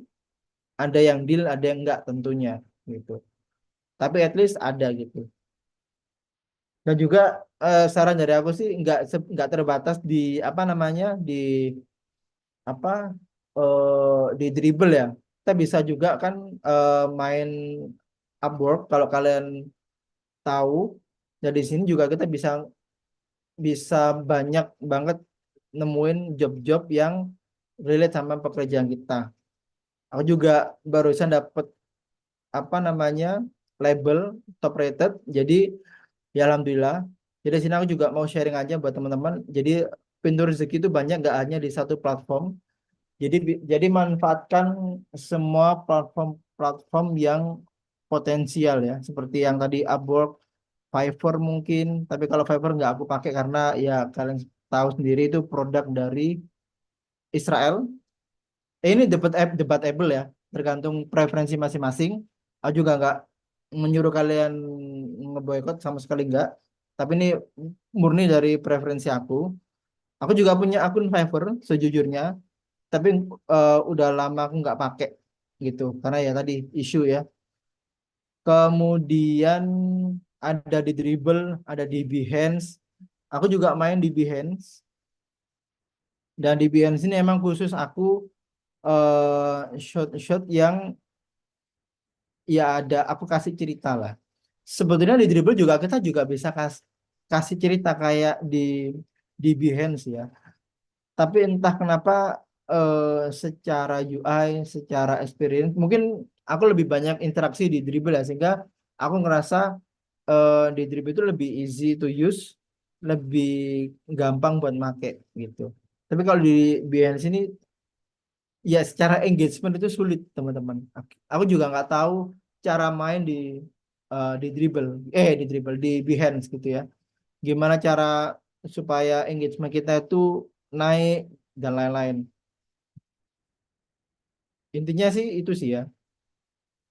ada yang deal, ada yang enggak tentunya gitu. Tapi at least ada gitu. Dan juga saran dari aku sih nggak terbatas di apa namanya apa di dribble ya. Kita bisa juga kan main Upwork kalau kalian tahu. Dan di sini juga kita bisa bisa banyak banget nemuin job-job yang relate sama pekerjaan kita. Aku juga barusan dapat apa namanya label top rated. Jadi ya alhamdulillah. Jadi sini aku juga mau sharing aja buat teman-teman. Jadi pintu rezeki itu banyak, gak hanya di satu platform. Jadi manfaatkan semua platform-platform yang potensial ya, seperti yang tadi Upwork, Fiverr mungkin. Tapi kalau Fiverr nggak aku pakai karena ya kalian tahu sendiri itu produk dari Israel. Ini debatable ya, tergantung preferensi masing-masing. Aku juga nggak menyuruh kalian ngeboikot sama sekali nggak. Tapi ini murni dari preferensi aku. Aku juga punya akun Fiverr sejujurnya, tapi udah lama aku nggak pakai gitu karena ya tadi isu ya. Kemudian ada di Dribble, ada di Behance. Aku juga main di Behance, dan di Behance ini emang khusus aku shot-shot yang ya ada aku kasih cerita lah. Sebetulnya di Dribble juga kita juga bisa kasih cerita kayak di Behance ya. Tapi entah kenapa secara UI, secara experience, mungkin aku lebih banyak interaksi di Dribble ya, sehingga aku ngerasa di Dribble itu lebih easy to use, lebih gampang buat make gitu. Tapi kalau di Behance ini ya secara engagement itu sulit teman-teman. Aku juga nggak tahu cara main di Dribble di Behance gitu ya. Gimana cara supaya engagement kita itu naik dan lain-lain. Intinya sih itu sih ya,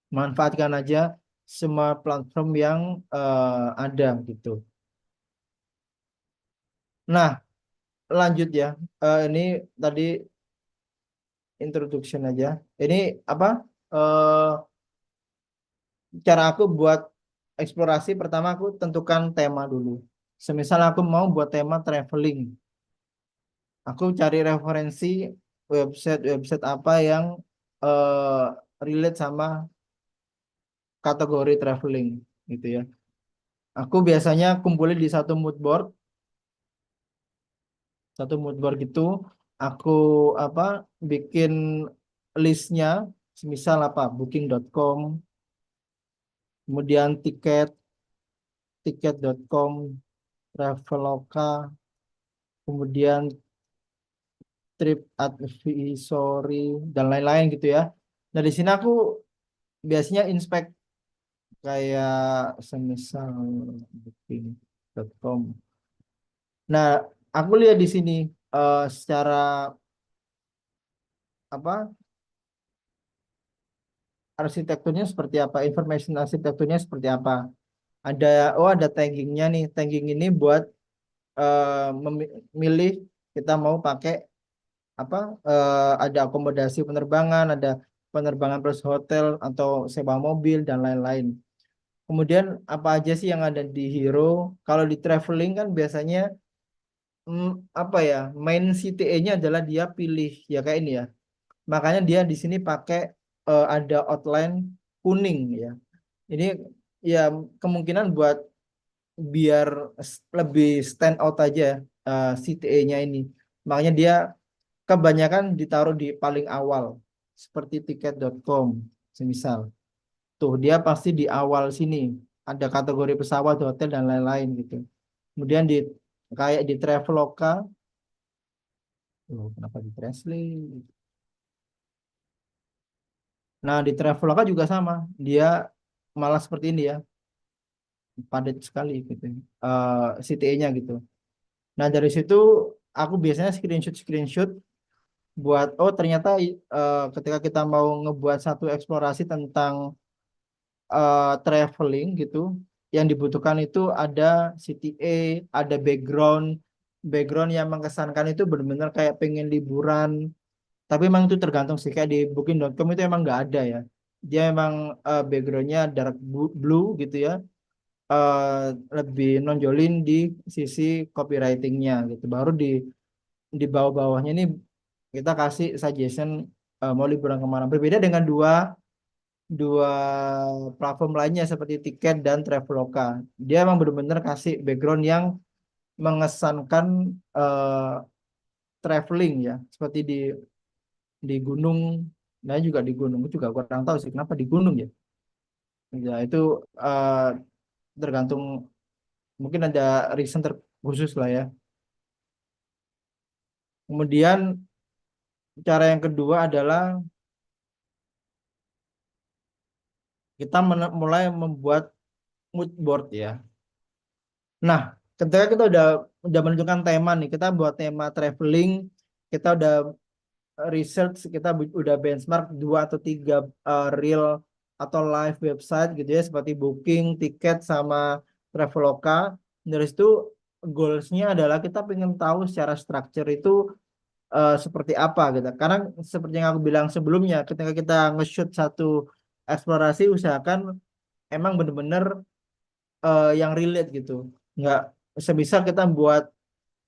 manfaatkan aja semua platform yang ada gitu. Nah, lanjut ya. Ini tadi introduction aja. Ini apa? eh Cara aku buat eksplorasi, pertama aku tentukan tema dulu. Semisal aku mau buat tema traveling, aku cari referensi website apa yang eh relate sama kategori traveling gitu ya. Aku biasanya kumpulin di satu mood board gitu. Aku apa bikin listnya, semisal apa booking.com, kemudian tiket.com, Traveloka, kemudian trip advisory dan lain-lain gitu ya. Nah, di sini aku biasanya inspect kayak semisal booking.com. Nah, aku lihat di sini secara apa arsitekturnya seperti apa, information arsitekturnya seperti apa. Ada taggingnya nih. Tagging ini buat memilih kita mau pakai apa, ada akomodasi penerbangan, ada penerbangan plus hotel atau sewa mobil dan lain-lain. Kemudian apa aja sih yang ada di Hero? Kalau di traveling kan biasanya apa ya, main CTA-nya adalah dia pilih ya kayak ini ya. Makanya dia di sini pakai ada outline kuning ya. Ini ya kemungkinan buat biar lebih stand out aja CTA-nya ini. Makanya dia kebanyakan ditaruh di paling awal seperti tiket.com semisal. Tuh dia pasti di awal sini ada kategori pesawat, hotel dan lain-lain gitu. Kemudian kayak di Traveloka, kenapa di Translate? Nah, di Traveloka juga sama. Dia malah seperti ini ya, padat sekali gitu. CTA-nya gitu. Nah, dari situ aku biasanya screenshot buat ternyata ketika kita mau ngebuat satu eksplorasi tentang traveling gitu, yang dibutuhkan itu ada CTA, ada background yang mengesankan itu benar-benar kayak pengen liburan. Tapi emang itu tergantung sih, kayak di booking.com itu emang nggak ada ya. Dia emang backgroundnya dark blue gitu ya, lebih nonjolin di sisi copywritingnya gitu. Baru di bawah-bawahnya ini kita kasih suggestion mau liburan kemana. Berbeda dengan dua dua platform lainnya seperti Tiket dan Traveloka. Dia emang benar-benar kasih background yang mengesankan eh, traveling ya, seperti di di gunung. Nah juga di gunung juga kurang tahu sih kenapa di gunung ya. Ya itu tergantung, mungkin ada reason terkhusus lah ya. Kemudian cara yang kedua adalah kita mulai membuat mood board ya. Nah, ketika kita udah menentukan tema nih, kita buat tema traveling, kita udah research, kita udah benchmark dua atau tiga real atau live website gitu ya, seperti Booking, Tiket sama Traveloka. Dari situ goalsnya adalah kita pengen tahu secara structure itu seperti apa gitu. Karena seperti yang aku bilang sebelumnya, ketika kita nge-shoot satu eksplorasi, usahakan emang bener-bener yang relate gitu. Nggak sebisa kita buat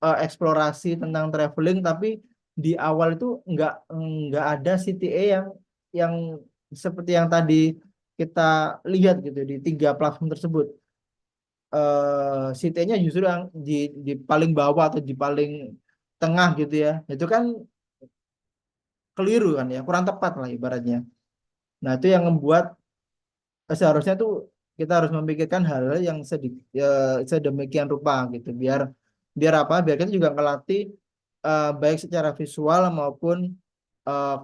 eksplorasi tentang traveling, tapi di awal itu nggak ada CTA yang seperti yang tadi kita lihat gitu di tiga platform tersebut. CTA-nya justru yang di paling bawah atau di paling tengah gitu ya. Itu kan keliru kan ya, kurang tepat lah ibaratnya. Nah, itu yang membuat seharusnya tuh kita harus memikirkan hal-hal yang sedemikian rupa gitu, biar biar apa? Biar kita juga ngelatih baik secara visual maupun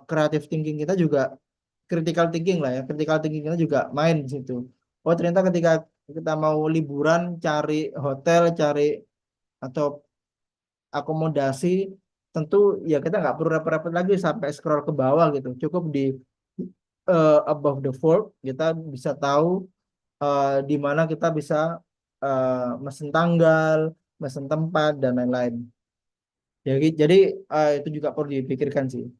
creative thinking kita juga, critical thinking lah ya, critical thinking kita juga main di situ. Oh ternyata ketika kita mau liburan, cari hotel, cari atau akomodasi, tentu ya kita nggak perlu repot-repot lagi sampai scroll ke bawah gitu. Cukup di above the fold kita bisa tahu di mana kita bisa mesen tanggal, mesen tempat dan lain-lain. Jadi itu juga perlu dipikirkan sih.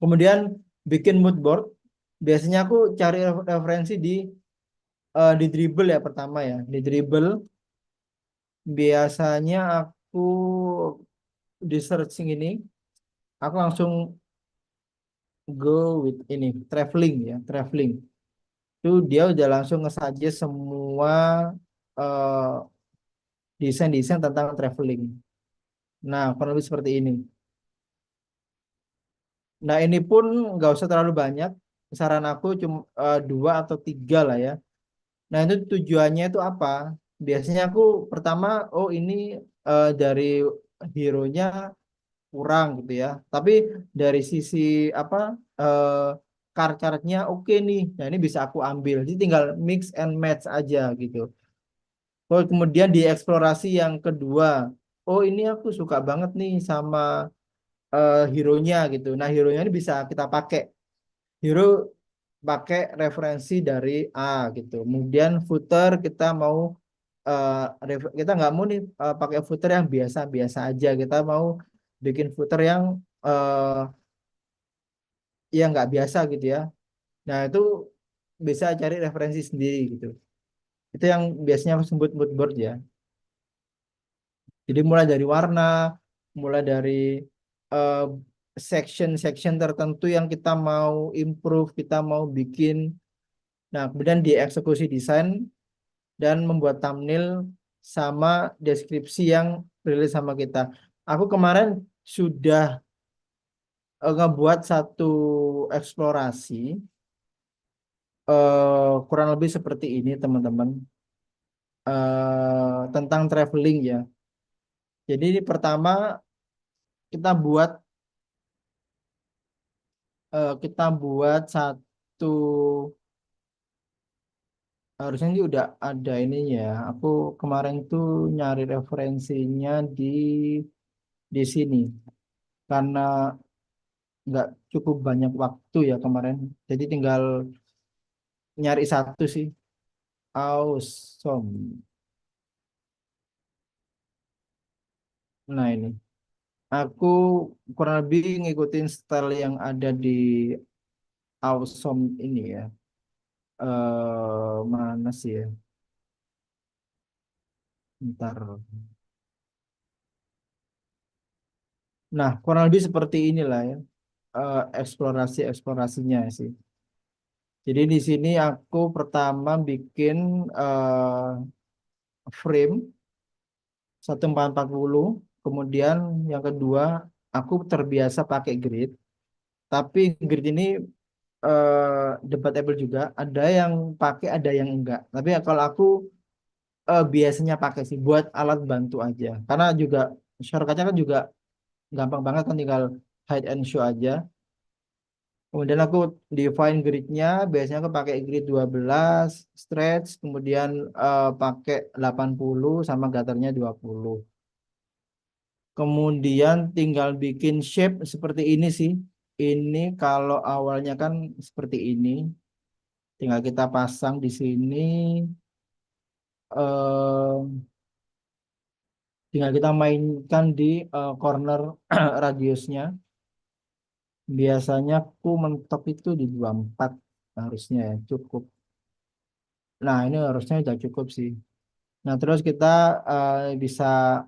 Kemudian bikin mood board. Biasanya aku cari referensi di Dribble ya pertama ya. Di Dribble biasanya aku di searching ini, aku langsung go with ini traveling ya, traveling. Itu dia udah langsung nge-suggest semua eh, desain-desain tentang traveling. Nah, kurang lebih seperti ini. Nah, ini pun nggak usah terlalu banyak. Saran aku cuma dua atau tiga lah ya. Nah, itu tujuannya itu apa? Biasanya aku pertama, oh ini dari hero-nya kurang gitu ya. Tapi dari sisi apa eh card-cardnya oke nih. Nah, ini bisa aku ambil. Jadi tinggal mix and match aja gitu. Oh, kemudian di eksplorasi yang kedua, oh ini aku suka banget nih sama hero-nya gitu. Nah, hero-nya ini bisa kita pakai. Hero pakai referensi dari A gitu. Kemudian footer kita mau kita nggak mau nih pakai footer yang biasa-biasa aja. Kita mau bikin footer yang nggak biasa gitu ya. Nah, itu bisa cari referensi sendiri gitu. Itu yang biasanya aku sebut mood board ya. Jadi mulai dari warna, mulai dari eh, section-section tertentu yang kita mau improve, kita mau bikin. Nah, kemudian dieksekusi desain dan membuat thumbnail sama deskripsi yang rilis sama kita. Aku kemarin sudah ngebuat satu eksplorasi kurang lebih seperti ini teman-teman, tentang traveling ya. Jadi ini pertama kita buat satu, harusnya ini udah ada ininya ya. Aku kemarin tuh nyari referensinya di sini karena nggak cukup banyak waktu ya kemarin. Jadi tinggal nyari satu sih. Awesome. Nah ini. Aku kurang lebih ngikutin style yang ada di Awesome ini ya. Mana sih ya? Ntar. Nah, kurang lebih seperti inilah ya. Eksplorasi-eksplorasinya sih. Jadi di sini aku pertama bikin frame 1440, kemudian yang kedua aku terbiasa pakai grid. Tapi grid ini debatable juga. Ada yang pakai, ada yang enggak. Tapi kalau aku biasanya pakai sih buat alat bantu aja. Karena juga shortcutnya kan juga gampang banget kan, tinggal hide and show aja. Kemudian aku define gridnya, biasanya aku pakai grid 12 stretch, kemudian pakai 80 sama gutternya 20. Kemudian tinggal bikin shape seperti ini sih. Ini kalau awalnya kan seperti ini, tinggal kita pasang di sini, eh, tinggal kita mainkan di corner radiusnya. Biasanya aku mentok itu di 24 harusnya ya, cukup. Nah, ini harusnya udah cukup sih. Nah, terus kita bisa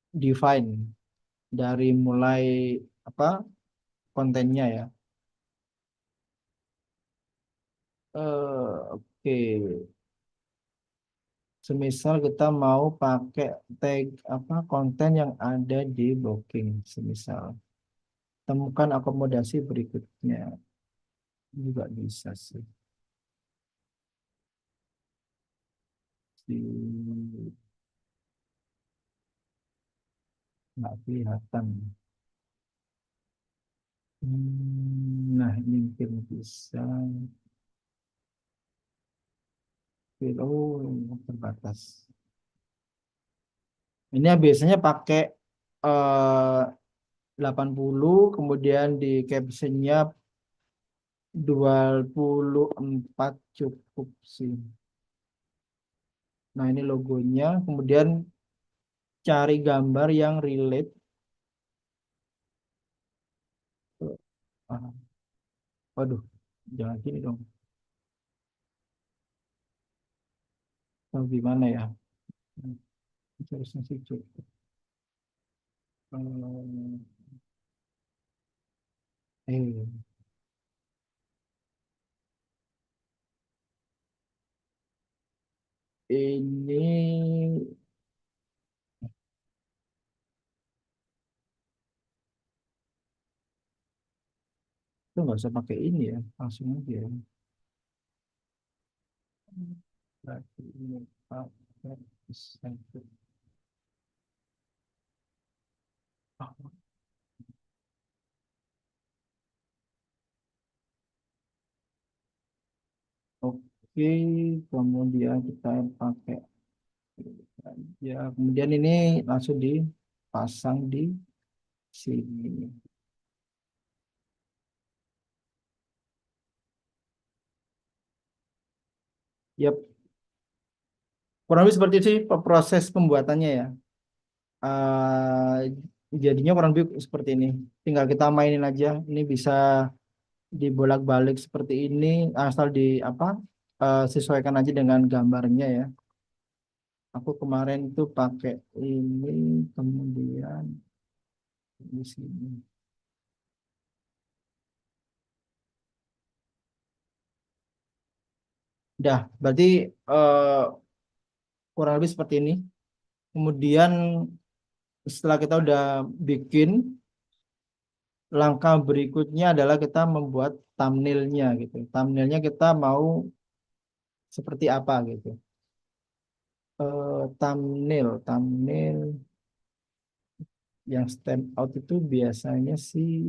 define dari mulai apa kontennya ya. Oke, semisal kita mau pakai tag apa konten yang ada di blocking, semisal temukan akomodasi berikutnya juga bisa sih. Si nggak kelihatan. Nah, ini mungkin bisa. Oh, terbatas. Ini ya biasanya pakai eh 80, kemudian di captionnya 24 cukup sih. Nah, ini logonya. Kemudian cari gambar yang relate. Ah, waduh, jangan gini dong. Oh, gimana ya? Harusnya sih cukup. Eh, ini tuh nggak usah pakai ini ya, langsung aja ya. Berarti ini pakai satu. Oke, kemudian kita pakai ya, kemudian ini langsung dipasang di sini. Ya, kurang lebih seperti itu sih proses pembuatannya ya. Jadinya kurang lebih seperti ini. Tinggal kita mainin aja. Ini bisa dibolak-balik seperti ini, asal di apa sesuaikan aja dengan gambarnya ya. Aku kemarin tuh pakai ini, kemudian di sini. Dah, berarti eh, kurang lebih seperti ini. Kemudian setelah kita udah bikin, langkah berikutnya adalah kita membuat thumbnailnya gitu. Thumbnailnya kita mau seperti apa gitu. Thumbnail yang stand out itu biasanya sih,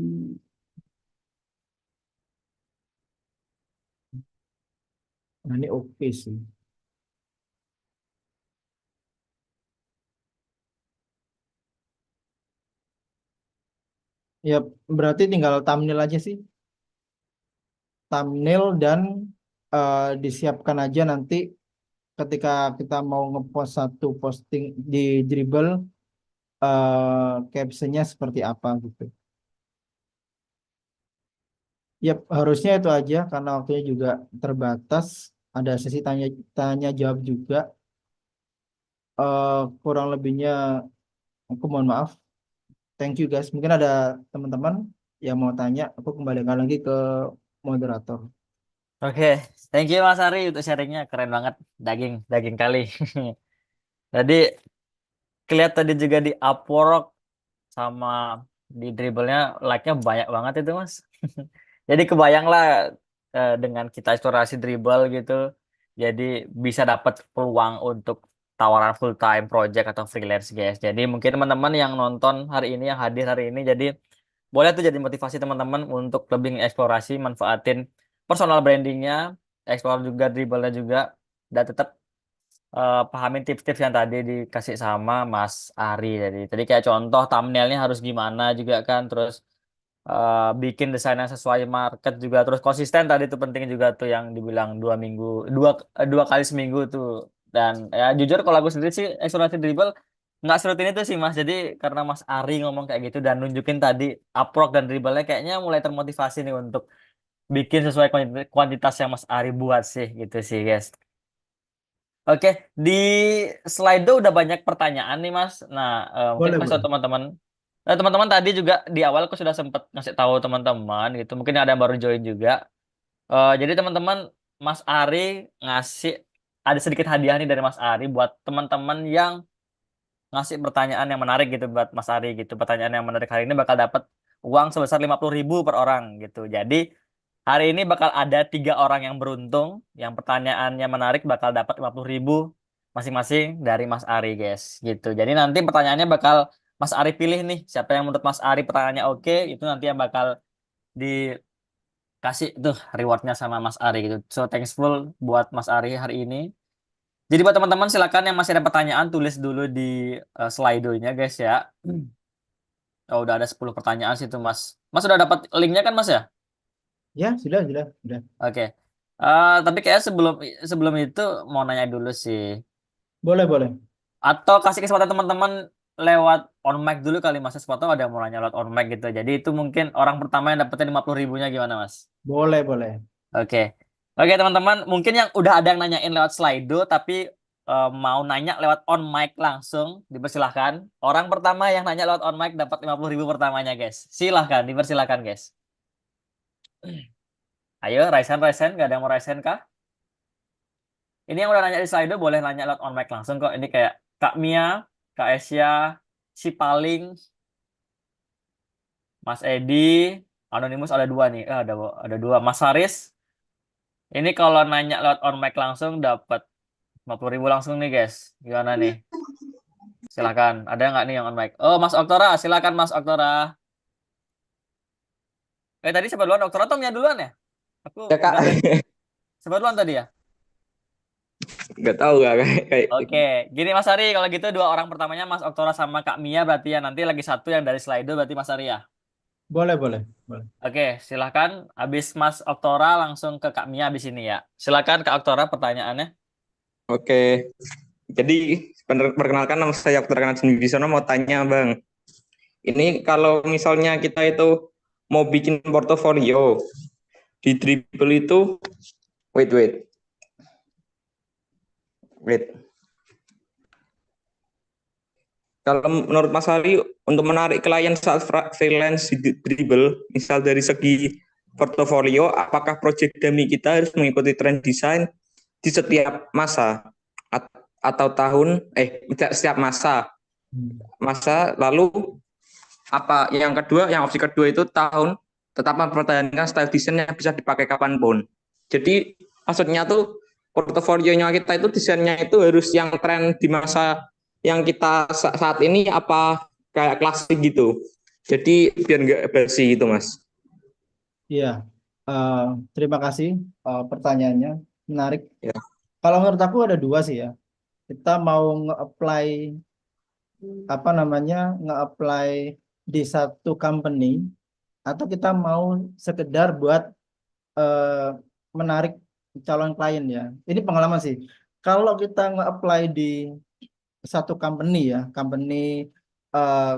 nah ini oke sih. Ya, berarti tinggal thumbnail aja sih. Thumbnail dan disiapkan aja nanti ketika kita mau ngepost satu posting di Dribble, captionnya seperti apa gitu. Yap, harusnya itu aja karena waktunya juga terbatas. Ada sesi tanya tanya jawab juga. Kurang lebihnya aku mohon maaf. Thank you guys. Mungkin ada teman-teman yang mau tanya, aku kembalikan lagi ke moderator. Oke, thank you Mas Ari untuk sharingnya keren banget, daging daging kali. Tadi kelihatan tadi juga di Upwork sama Di dribblenya like-nya banyak banget itu mas. Jadi kebayang lah dengan kita eksplorasi dribble gitu. Jadi bisa dapat peluang untuk tawaran full time project atau freelance guys. Jadi mungkin teman-teman yang nonton hari ini, yang hadir hari ini, jadi boleh tuh jadi motivasi teman-teman untuk lebih eksplorasi, manfaatin personal brandingnya, explore juga dribblenya juga, dan tetap pahamin tips-tips yang tadi dikasih sama Mas Ari tadi kayak contoh thumbnailnya harus gimana juga kan, terus bikin desain yang sesuai market juga, terus konsisten tadi itu penting juga tuh yang dibilang 2 minggu, dua kali seminggu tuh. Dan ya jujur kalau aku sendiri sih eksplorasi dribble nggak serutin itu sih Mas. Jadi karena Mas Ari ngomong kayak gitu dan nunjukin tadi upwork dan dribblenya, kayaknya mulai termotivasi nih untuk bikin sesuai kuantitas yang Mas Ari buat sih gitu sih guys. Oke, di Slido udah banyak pertanyaan nih Mas. Nah, mungkin Boleh, kasih tahu boleh. teman-teman. Nah, teman-teman tadi juga di awal aku sudah sempat ngasih tahu teman-teman gitu. Mungkin ada yang baru join juga. Jadi teman-teman, Mas Ari ngasih ada sedikit hadiah nih dari Mas Ari buat teman-teman yang ngasih pertanyaan yang menarik gitu buat Mas Ari gitu. Pertanyaan yang menarik hari ini bakal dapat uang sebesar 50.000 per orang gitu. Jadi hari ini bakal ada 3 orang yang beruntung. Yang pertanyaannya menarik bakal dapat 50.000 masing-masing dari Mas Ari guys gitu. Jadi nanti pertanyaannya bakal Mas Ari pilih nih. Siapa yang menurut Mas Ari pertanyaannya oke, itu nanti yang bakal dikasih tuh rewardnya sama Mas Ari gitu. So thankful buat Mas Ari hari ini. Jadi buat teman-teman silakan yang masih ada pertanyaan tulis dulu di Slido-nya guys ya. Oh, udah ada 10 pertanyaan situ Mas. Mas udah dapat linknya kan Mas ya? Ya, sudah, sudah, sudah. Oke. Tapi kayak sebelum sebelum itu mau nanya dulu sih. Boleh, boleh. Atau kasih kesempatan teman-teman lewat on mic dulu kali Mas. Siapa tahu ada yang mau nanya lewat on mic gitu. Jadi itu mungkin orang pertama yang dapetin 50.000-nya gimana Mas? Boleh, boleh. Oke. Oke teman-teman, mungkin yang udah ada yang nanyain lewat Slido tapi mau nanya lewat on mic langsung, dipersilahkan. Orang pertama yang nanya lewat on mic dapat 50.000 pertamanya guys. Silahkan, dipersilahkan guys. Ayo, Raisen, Raisen, nggak ada yang mau Raisen kah? Ini yang udah nanya di Slido boleh nanya lewat on mic langsung kok. Ini kayak Kak Mia, Kak Esya, si Paling, Mas Edi, Anonymous ada 2 nih. Ada 2. Mas Haris. Ini kalau nanya lewat on mic langsung dapat 50.000 langsung nih guys. Gimana nih? Silakan. Ada nggak nih yang on mic? Oh, Mas Oktora, silakan Mas Oktora. Tadi siapa duluan? Oktora atau Mia duluan ya? Aku Ya kak, nggak ada. Siapa duluan tadi ya? nggak tahu kak kayak Oke, gini Mas Ari, kalau gitu 2 orang pertamanya Mas Oktora sama Kak Mia berarti ya, nanti lagi satu yang dari Slido berarti Mas Ari ya. Boleh, boleh. Boleh. Oke, silahkan. Habis Mas Oktora langsung ke Kak Mia habis ini ya. Silakan Kak Oktora pertanyaannya. Oke, jadi perkenalkan nama saya Oktor Wibisono, mau tanya bang, ini kalau misalnya kita itu mau bikin portofolio di Dribble itu, wait wait wait, kalau menurut Mas Ari untuk menarik klien saat freelance di Dribble, misal dari segi portofolio, apakah proyek demi kita harus mengikuti tren desain di setiap masa atau tahun, tidak setiap masa lalu apa yang kedua, yang opsi kedua itu tahun tetap mempertahankan style desain yang bisa dipakai kapanpun. Jadi maksudnya tuh portofolionya kita itu desainnya itu harus yang tren di masa yang kita saat ini apa kayak klasik gitu. Jadi biar nggak basi gitu mas. Iya. Eh, Terima kasih pertanyaannya. Menarik. Ya. Kalau menurut aku ada dua sih ya. Kita mau nge-apply apa namanya, nge-apply di satu company atau kita mau sekedar buat eh, menarik calon klien ya. Ini pengalaman sih. Kalau kita nge-apply di satu company ya, company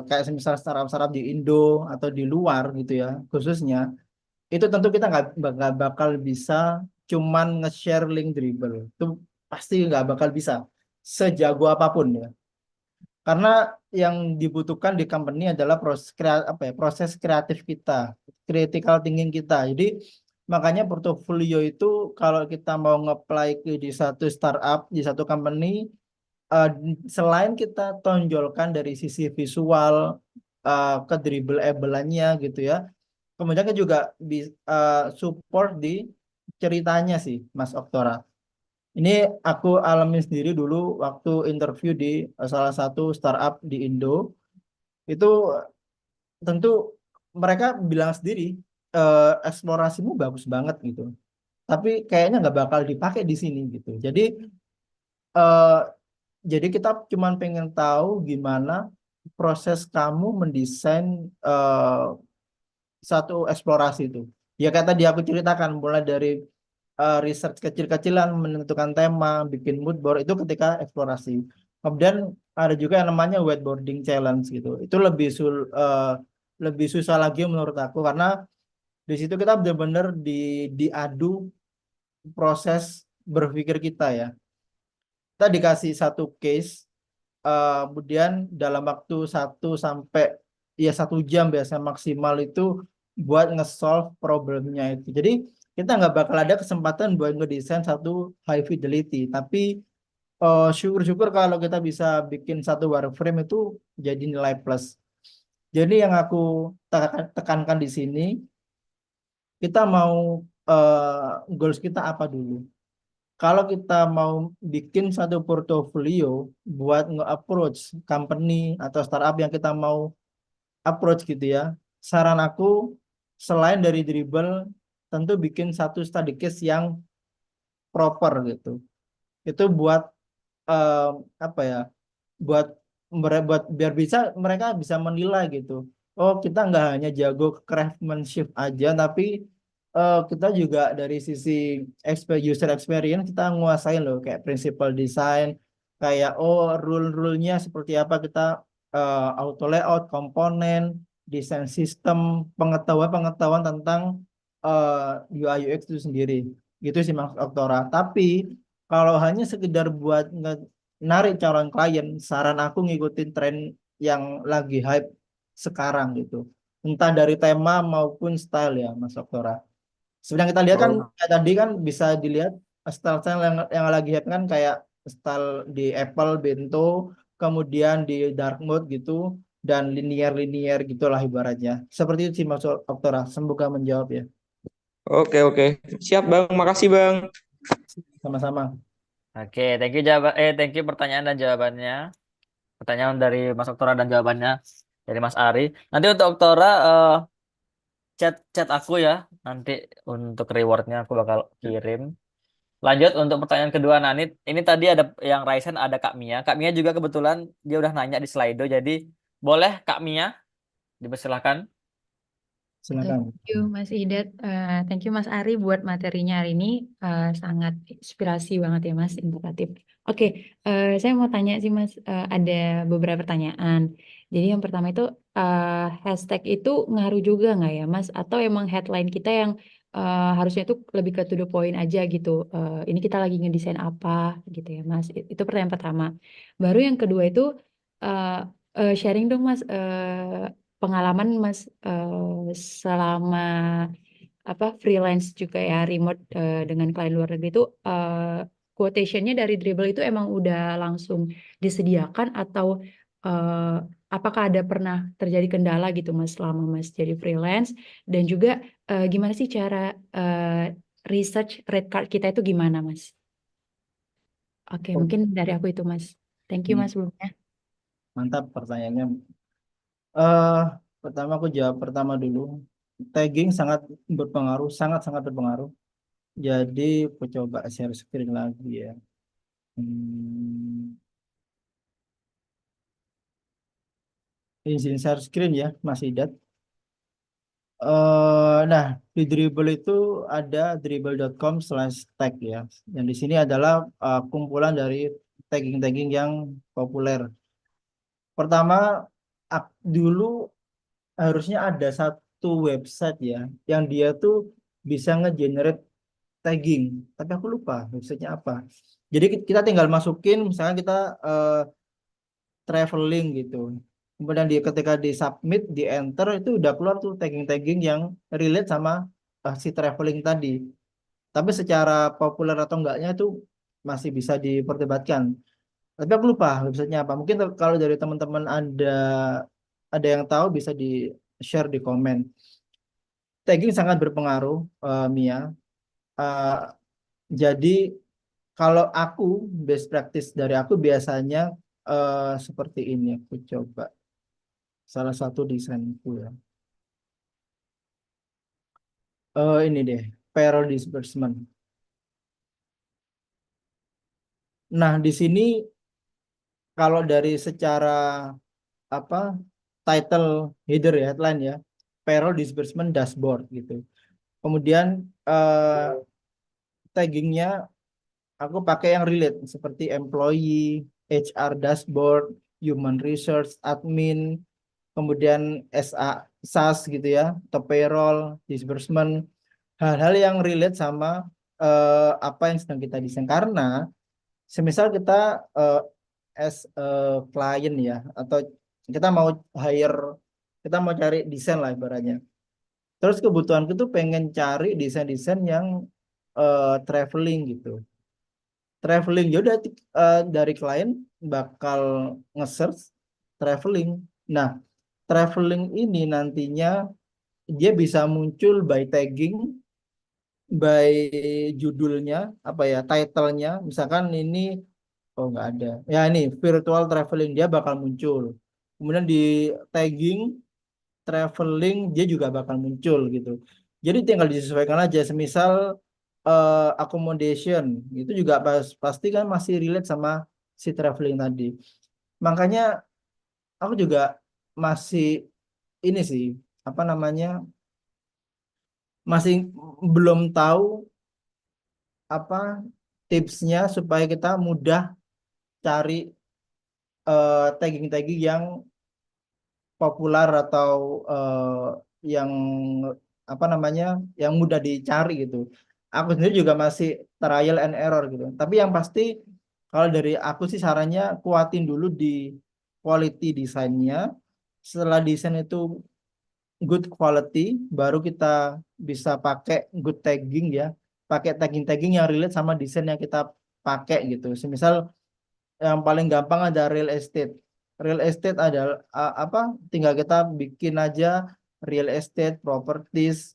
kayak misal startup-startup di Indo atau di luar gitu ya, khususnya itu tentu kita nggak bakal bisa cuman nge-share link Dribble. Itu pasti nggak bakal bisa sejago apapun ya. Karena yang dibutuhkan di company adalah proses kreatif kita, critical thinking kita. Jadi makanya portofolio itu kalau kita mau nge-apply di satu startup, di satu company, eh, selain kita tonjolkan dari sisi visual, ke dribble-able-nya gitu ya. Kemudian kita juga support di ceritanya sih, Mas Oktora. Ini aku alami sendiri dulu waktu interview di salah satu startup di Indo. Itu tentu mereka bilang sendiri, eksplorasimu bagus banget gitu. Tapi kayaknya nggak bakal dipakai di sini gitu. Eh, jadi kita cuman pengen tahu gimana proses kamu mendesain eh, satu eksplorasi itu. Ya kayak tadi aku ceritakan, mulai dari research kecil-kecilan, menentukan tema, bikin mood board itu ketika eksplorasi. Kemudian ada juga yang namanya whiteboarding challenge gitu. Itu lebih susah lagi menurut aku karena di situ kita benar-benar diadu proses berpikir kita ya. Kita dikasih satu case, kemudian dalam waktu 1 sampai 1 jam biasa maksimal itu buat nge-solve problemnya itu. Jadi kita nggak bakal ada kesempatan buat ngedesain satu high fidelity, tapi syukur-syukur kalau kita bisa bikin satu wireframe itu jadi nilai plus. Jadi yang aku tekankan di sini, kita mau goals kita apa dulu? Kalau kita mau bikin satu portofolio buat nge-approach company atau startup yang kita mau approach gitu ya, saran aku selain dari dribble, tentu bikin satu study case yang proper gitu. Itu buat eh, apa ya? Buat buat biar mereka bisa menilai gitu. Oh, kita nggak hanya jago craftsmanship aja, tapi kita juga dari sisi user experience kita nguasain loh, kayak principle design, kayak oh rule-rulenya seperti apa, kita auto layout, komponen, desain sistem, pengetahuan tentang UI UX itu sendiri. Gitu sih Mas Oktora. Tapi kalau hanya sekedar buat narik calon klien, saran aku ngikutin tren yang lagi hype sekarang gitu. Entah dari tema maupun style ya, Mas Oktora. Sebenarnya kita lihat kan Oh, kayak tadi kan bisa dilihat style-style yang lagi hype kan kayak style di Apple Bento, kemudian di dark mode gitu dan linear-linear gitulah ibaratnya. Seperti itu sih Mas Oktora. Semoga menjawab ya. oke, oke. Siap, Bang. Makasih, Bang. Sama-sama. Oke, thank you pertanyaan dan jawabannya. Pertanyaan dari Mas Oktora dan jawabannya dari Mas Ari. Nanti untuk Oktora chat chat aku ya. Nanti untuk rewardnya aku bakal kirim. Lanjut untuk pertanyaan kedua Nanit. Ini tadi ada yang Raisen, ada Kak Mia. Kak Mia juga kebetulan dia udah nanya di Slido. Jadi boleh Kak Mia dipersilahkan. Silakan. Thank you Mas Idat, thank you Mas Ari buat materinya hari ini. Sangat inspirasi banget ya Mas, integratif. Oke, saya mau tanya sih Mas, ada beberapa pertanyaan. Jadi yang pertama itu hashtag itu ngaruh juga nggak ya Mas? Atau emang headline kita yang harusnya itu lebih ke to the point aja gitu. Ini kita lagi ngedesain apa gitu ya Mas? Itu pertanyaan pertama. Baru yang kedua itu eh, sharing dong Mas, pengalaman Mas selama apa freelance juga ya remote dengan klien luar negeri itu quotationnya dari Dribble itu emang udah langsung disediakan atau apakah ada pernah terjadi kendala gitu Mas selama Mas jadi freelance, dan juga gimana sih cara research rate card kita itu gimana Mas? Oke, mungkin dari aku itu Mas. Thank you Mas sebelumnya. Mantap pertanyaannya. eh Pertama aku jawab pertama dulu. Tagging sangat berpengaruh, sangat-sangat berpengaruh. Jadi aku coba share screen lagi ya. Hmm, izin share screen ya, Mas Idat. Nah, di Dribble itu ada dribble.com/tag ya. Yang di sini adalah kumpulan dari tagging-tagging yang populer. Pertama, dulu harusnya ada satu website ya, yang dia tuh bisa nge-generate tagging. Tapi aku lupa websitenya apa. Jadi kita tinggal masukin, misalnya kita eh, traveling gitu. Kemudian ketika di submit, di enter itu udah keluar tuh tagging-tagging yang relate sama si traveling tadi. Tapi secara populer atau enggaknya itu masih bisa diperdebatkan. Tapi aku lupa websitenya apa. Mungkin kalau dari teman-teman ada yang tahu bisa di share di komen. Tagging sangat berpengaruh, Mia. Eh, jadi kalau aku best practice dari aku biasanya seperti ini. Aku coba salah satu desainku ya. Ini deh, payroll disbursement. Nah, di sini kalau dari secara apa title header ya, headline ya, payroll disbursement dashboard gitu. Kemudian taggingnya aku pakai yang relate seperti employee, HR dashboard, human resource, admin, kemudian SAS gitu ya, atau payroll, disbursement, hal-hal yang relate sama apa yang sedang kita desain. Karena semisal kita as a client ya, atau kita mau hire, kita mau cari desain lah ibaratnya. Terus kebutuhanku tuh pengen cari desain-desain yang traveling gitu. Traveling ya udah dari klien bakal nge-search traveling. Nah, traveling ini nantinya dia bisa muncul by tagging, by judulnya, apa ya, title-nya. Misalkan ini, oh nggak ada. Ya ini, virtual traveling, dia bakal muncul. Kemudian di tagging, traveling, dia juga bakal muncul gitu. Jadi tinggal disesuaikan aja. Semisal accommodation, itu juga pasti kan masih relate sama si traveling tadi. Makanya aku juga masih ini sih, apa namanya, masih belum tahu apa tipsnya supaya kita mudah cari tagging-tagging yang populer atau yang apa namanya, yang mudah dicari gitu. Aku sendiri juga masih trial and error gitu. Tapi yang pasti kalau dari aku sih sarannya kuatin dulu di quality desainnya. Setelah desain itu good quality, baru kita bisa pakai good tagging ya. Pakai tagging-tagging yang relate sama desain yang kita pakai gitu. Semisal yang paling gampang ada real estate. Real estate adalah apa? Tinggal kita bikin aja real estate, properties,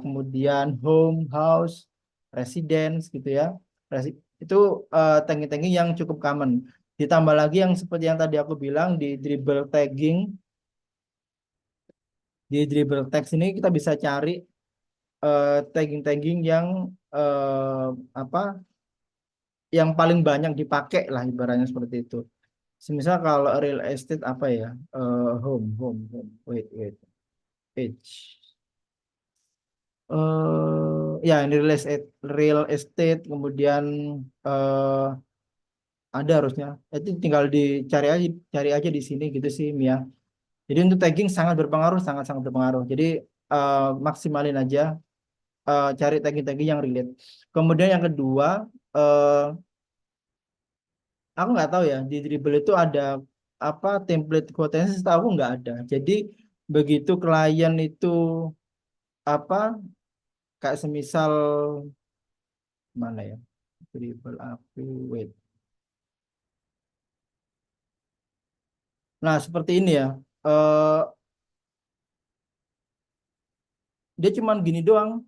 kemudian home, house, residence gitu ya. Itu tagging-tagging yang cukup common. Ditambah lagi yang seperti yang tadi aku bilang di dribble tagging, di dribble text ini kita bisa cari tagging-tagging yang apa? Yang paling banyak dipakai lah ibaratnya seperti itu. Semisal kalau real estate apa ya? Home. Page. Ya ini real estate, kemudian eh ada harusnya. Itu tinggal cari aja di sini gitu sih, Mia. Jadi untuk tagging sangat berpengaruh, sangat-sangat berpengaruh. Jadi maksimalin aja, cari tagging-tagging yang relate. Kemudian yang kedua, eh aku nggak tahu ya di Dribble itu ada apa template quotation, setahu aku nggak ada. Jadi begitu klien itu apa kayak semisal mana ya, Dribble aku wait. Nah seperti ini ya. eh Dia cuman gini doang.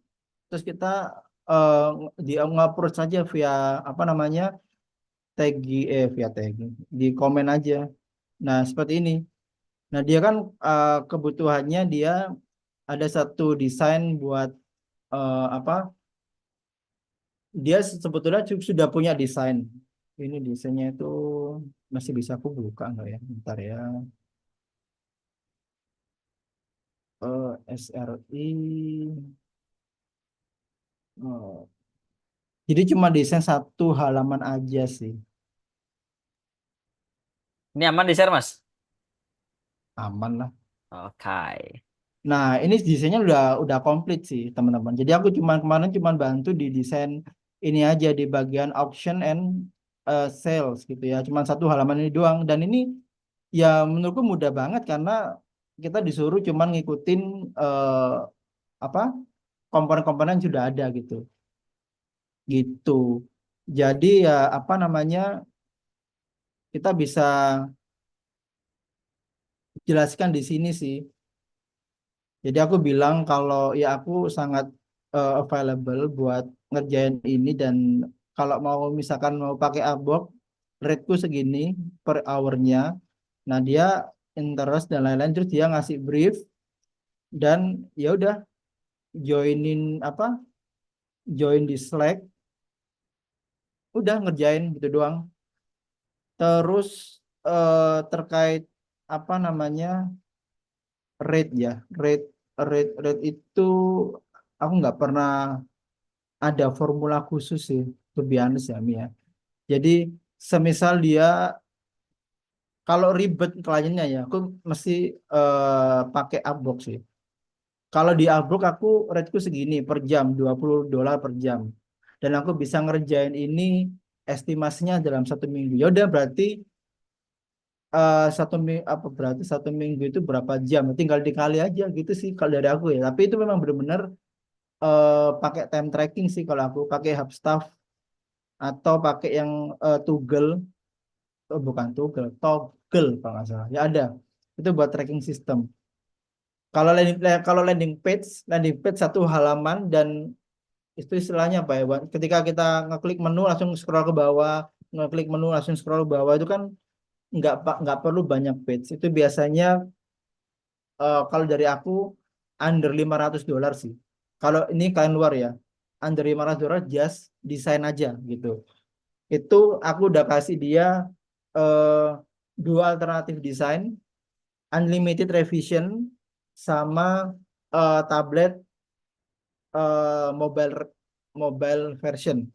Terus kita eh dia ngapproach saja via apa namanya, via tagging di komen aja. Nah seperti ini. Nah dia kan kebutuhannya dia ada satu desain buat apa, dia sebetulnya sudah punya desain. Ini desainnya itu masih bisa aku buka nggak ya? Bentar ya. SRI. Oh. Jadi cuma desain satu halaman aja sih. Ini aman di share, Mas? Aman lah. Oke. Nah, ini desainnya udah komplit sih, teman-teman. Jadi aku kemarin cuma bantu di desain ini aja di bagian auction and sales gitu ya. Cuman satu halaman ini doang, dan ini ya menurutku mudah banget karena kita disuruh cuman ngikutin apa komponen-komponen yang sudah ada gitu. Gitu. Jadi ya apa namanya? Kita bisa jelaskan di sini sih. Jadi aku bilang kalau ya aku sangat available buat ngerjain ini, dan kalau mau misalkan mau pakai Upwork, rateku segini per hournya. Nah dia interest dan lain-lain, terus dia ngasih brief, dan ya udah joinin apa, join di Slack, udah ngerjain gitu doang. Terus terkait apa namanya, rate ya, rate itu aku nggak pernah ada formula khusus sih, to be honest ya Mia. Jadi semisal dia, kalau ribet kliennya ya aku mesti pakai Upwork sih. Kalau di Upwork aku rateku segini per jam, $20 per jam. Dan aku bisa ngerjain ini estimasinya dalam 1 minggu. Ya udah berarti satu minggu, apa berarti 1 minggu itu berapa jam? Tinggal dikali aja gitu sih kalau dari aku ya. Tapi itu memang benar-benar pakai time tracking sih kalau aku pakai Hubstaff atau pakai yang Toggle. Oh, bukan Toggle, Toggle kalau nggak salah. Ya ada. Itu buat tracking system. Kalau landing page satu halaman, dan itu istilahnya apa ya? Ketika kita ngeklik menu langsung scroll ke bawah, ngeklik menu langsung scroll ke bawah, itu kan nggak perlu banyak page. Itu biasanya kalau dari aku under $500 sih. Kalau ini kalian luar ya, under $500 just desain aja gitu. Itu aku udah kasih dia eh, dua alternatif desain, unlimited revision, sama tablet mobile mobile version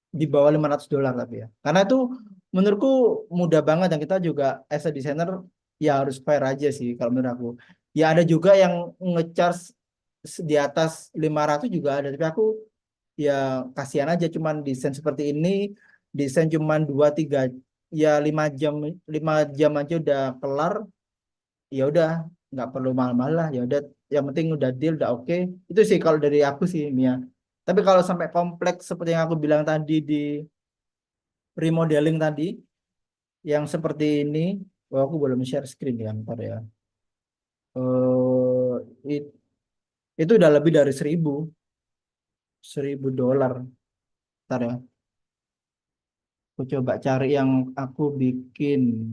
di bawah $500 tapi ya. Karena itu menurutku mudah banget, dan kita juga as a designer ya harus fair aja sih kalau menurut aku. Ya ada juga yang ngecharge di atas 500 juga ada, tapi aku ya kasihan aja, cuman desain seperti ini, desain cuman 2 3, ya 5 jam, 5 jam aja udah kelar. Ya udah nggak perlu mahal-mahal lah, ya udah yang penting udah deal, udah oke. Itu sih kalau dari aku sih Mia. Tapi kalau sampai kompleks seperti yang aku bilang tadi di remodeling tadi, yang seperti ini, oh, aku belum share screen ya, ntar ya. eh it- itu udah lebih dari $1.000. Ntar ya, aku coba cari yang aku bikin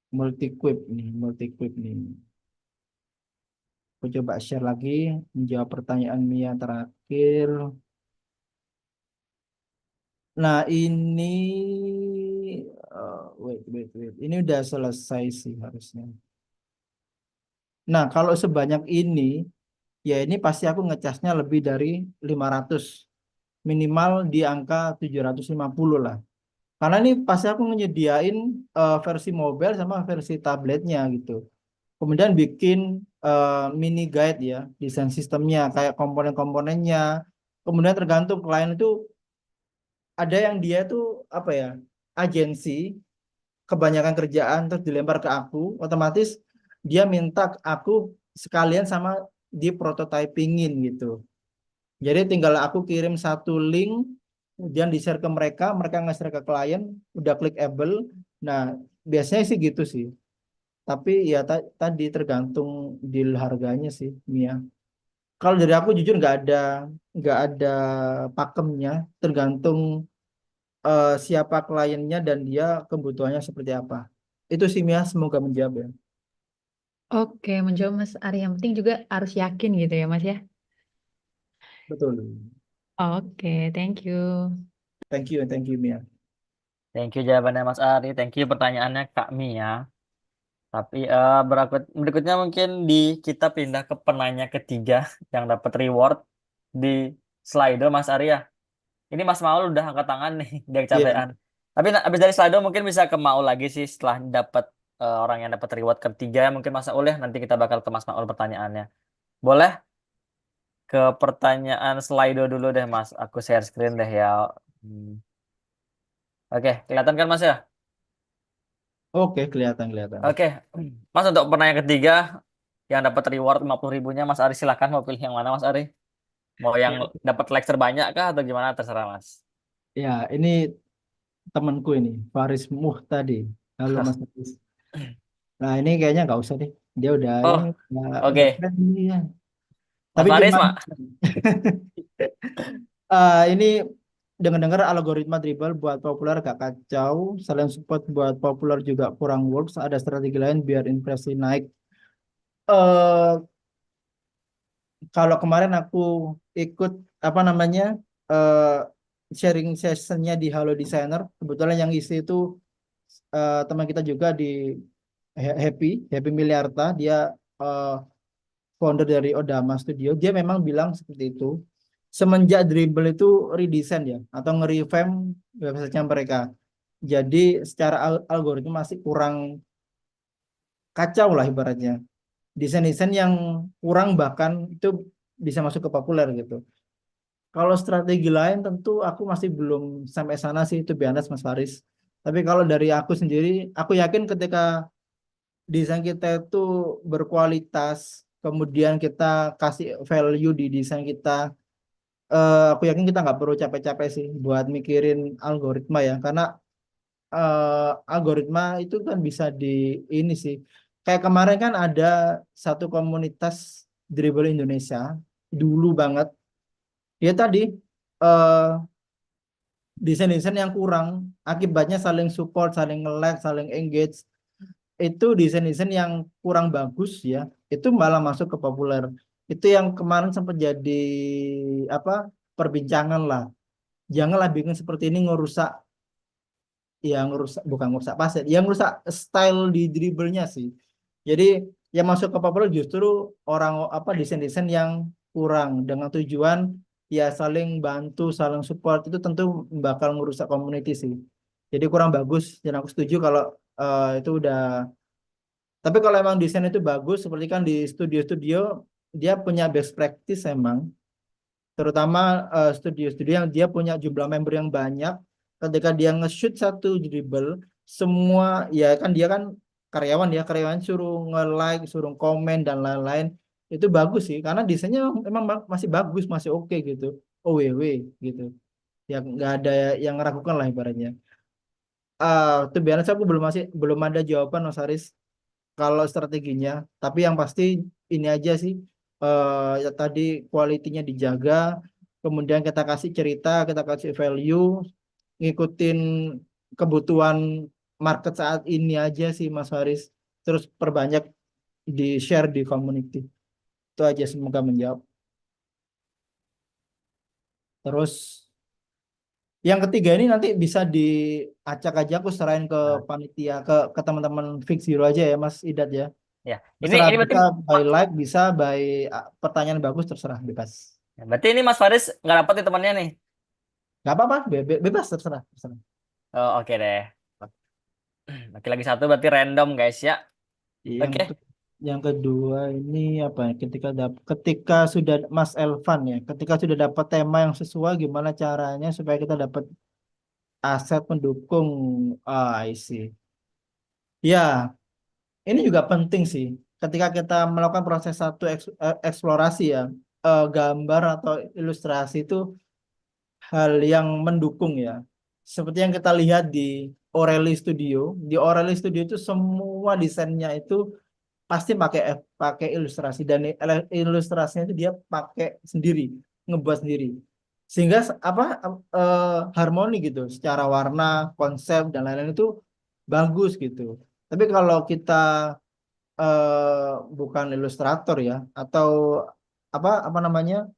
multi-quick nih. Aku coba share lagi, menjawab pertanyaan Mia terakhir. Nah ini, wait. Ini udah selesai sih harusnya. Nah kalau sebanyak ini, ya ini pasti aku ngecasnya lebih dari 500. Minimal di angka 750 lah. Karena ini pasti aku nyediain versi mobile sama versi tabletnya gitu. Kemudian bikin mini guide ya, desain sistemnya, kayak komponen-komponennya. Kemudian tergantung klien itu, ada yang dia tuh apa ya, agensi, kebanyakan kerjaan terus dilempar ke aku, otomatis dia minta aku sekalian sama di prototypingin gitu. Jadi tinggal aku kirim satu link, kemudian di-share ke mereka, mereka nge-share ke klien, udah clickable. Nah, biasanya sih gitu sih. Tapi ya tadi tergantung deal harganya sih, Mia. Kalau dari aku jujur nggak ada pakemnya, tergantung siapa kliennya dan dia kebutuhannya seperti apa. Itu sih Mia, semoga menjawab ya. Oke, menjawab Mas Ari. Yang penting juga harus yakin gitu ya Mas ya. Betul. Oke, thank you. Thank you Mia. Thank you jawabannya Mas Ari. Thank you pertanyaannya Kak Mia. Tapi berikutnya mungkin kita pindah ke penanya ketiga yang dapat reward di Slido Mas Ari ya. Ini Mas Maul udah angkat tangan nih, dia Iya. kecapean. Tapi abis dari Slido mungkin bisa ke Maul lagi sih setelah dapat orang yang dapat reward ketiga. Mungkin Mas Maul ya, nanti kita bakal ke Mas Maul pertanyaannya. Boleh ke pertanyaan Slido dulu deh Mas. Aku share screen deh ya. Hmm. Oke, kelihatan kan Mas ya? Oke, kelihatan. Oke, Mas untuk pertanyaan ketiga yang dapat reward 50 ribunya Mas Ari silahkan mau pilih yang mana Mas Ari? Mau yang Ya, dapat like terbanyak kah atau gimana terserah Mas. ya, ini temanku ini, Faris Muhtadi. Halo Mas Faris. Nah, ini kayaknya nggak usah deh. Dia udah ini Oh, udah oke. friendly ya. Mas Tapi Faris, cuman Mak. ini dengar-dengar algoritma dribble buat populer gak kacau, selain support buat populer juga kurang works, ada strategi lain biar impresi naik. eh Kalau kemarin aku ikut apa namanya eh sharing sessionnya di Halo Designer, kebetulan yang isi itu teman kita juga di Happy Happy Miliarta, dia eh, founder dari Odama Studio. Dia memang bilang seperti itu. Semenjak Dribble itu redesign ya atau nge-revamp websitenya mereka. Jadi secara algoritma masih kurang kacau lah ibaratnya. Desain-desain yang kurang bahkan itu bisa masuk ke populer gitu. Kalau strategi lain tentu aku masih belum sampai sana sih, itu biasa Mas Faris. Tapi kalau dari aku sendiri, aku yakin ketika desain kita itu berkualitas, kemudian kita kasih value di desain kita, aku yakin kita nggak perlu capek-capek sih buat mikirin algoritma ya, karena algoritma itu kan bisa di ini sih. Kayak kemarin kan ada satu komunitas dribble Indonesia dulu banget. Dia tadi eh, desain-desain yang kurang, akibatnya saling support, saling nge-like, saling engage. Itu desain-desain yang kurang bagus ya, itu malah masuk ke populer. Itu yang kemarin sempat jadi apa perbincangan lah. Janganlah bikin seperti ini ngerusak, ya ngerusak bukan ngerusak pasir, yang ngerusak style di dribblenya sih. Jadi yang masuk ke populer justru orang apa desain-desain yang kurang dengan tujuan ya saling bantu, saling support, itu tentu bakal ngerusak community sih. Jadi kurang bagus dan aku setuju kalau itu udah. Tapi kalau emang desain itu bagus, seperti kan di studio-studio, dia punya best practice emang. Terutama studio-studio yang dia punya jumlah member yang banyak. Ketika dia nge-shoot satu dribble, semua, ya kan dia kan karyawan ya, karyawan suruh nge-like, suruh komen, dan lain-lain. Itu bagus sih, karena desainnya emang masih bagus, masih oke gitu. OWW gitu. Ya nggak ada yang meragukan lah ibaratnya. Tuh biasa aku belum ada jawaban Mas Haris kalau strateginya, tapi yang pasti ini aja sih, ya tadi kualitinya dijaga, kemudian kita kasih cerita, kita kasih value, ngikutin kebutuhan market saat ini aja sih Mas Haris, terus perbanyak di share di community. Itu aja, semoga menjawab. Terus yang ketiga ini nanti bisa diacak aja, aku serahin ke Nah, panitia, ke teman-teman Fix Zero aja ya Mas Idat ya. ya. Ini Terserah, ini berarti bisa by like, bisa by pertanyaan bagus, terserah, bebas. berarti ini Mas Faris nggak dapat nih temannya nih. Gak apa-apa, bebas, terserah, terserah. Oh, oke deh. Oke, lagi satu berarti random guys ya. Yang Oke. yang kedua ini apa ya? Ketika sudah Mas Elvan ya, ketika sudah dapat tema yang sesuai, gimana caranya supaya kita dapat aset pendukung? I see. Ya, ini juga penting sih. Ketika kita melakukan proses satu eksplorasi ya, gambar atau ilustrasi itu hal yang mendukung ya. Seperti yang kita lihat di Orely Studio. Di Orely Studio itu semua desainnya itu pasti pakai ilustrasi, dan ilustrasinya itu dia pakai sendiri, ngebuat sendiri. Sehingga harmoni gitu secara warna, konsep dan lain-lain itu bagus gitu. Tapi kalau kita bukan ilustrator ya, atau apa namanya,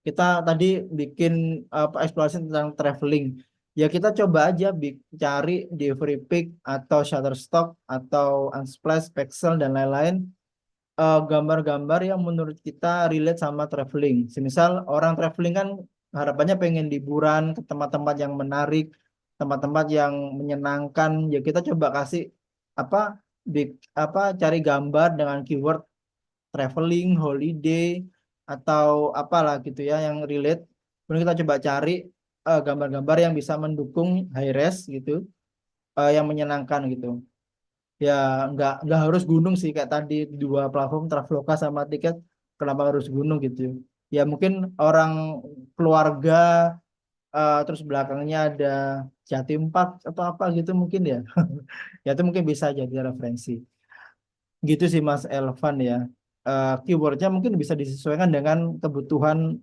kita tadi bikin eksplorasi tentang traveling, ya kita coba aja cari di FreePic atau Shutterstock atau Unsplash, Pexel dan lain-lain, gambar-gambar yang menurut kita relate sama traveling. Semisal orang traveling kan harapannya pengen liburan ke tempat-tempat yang menarik, tempat-tempat yang menyenangkan, ya kita coba kasih apa cari gambar dengan keyword traveling, holiday, atau apalah gitu ya yang relate. Kemudian kita coba cari gambar-gambar yang bisa mendukung high res gitu, yang menyenangkan gitu. Ya nggak harus gunung sih, kayak tadi dua platform Traveloka sama Tiket, kenapa harus gunung gitu. Ya mungkin orang keluarga terus belakangnya ada Jatim 4 atau apa gitu mungkin ya. Ya itu mungkin bisa jadi referensi. Gitu sih Mas Elvan ya. Keywordnya mungkin bisa disesuaikan dengan kebutuhan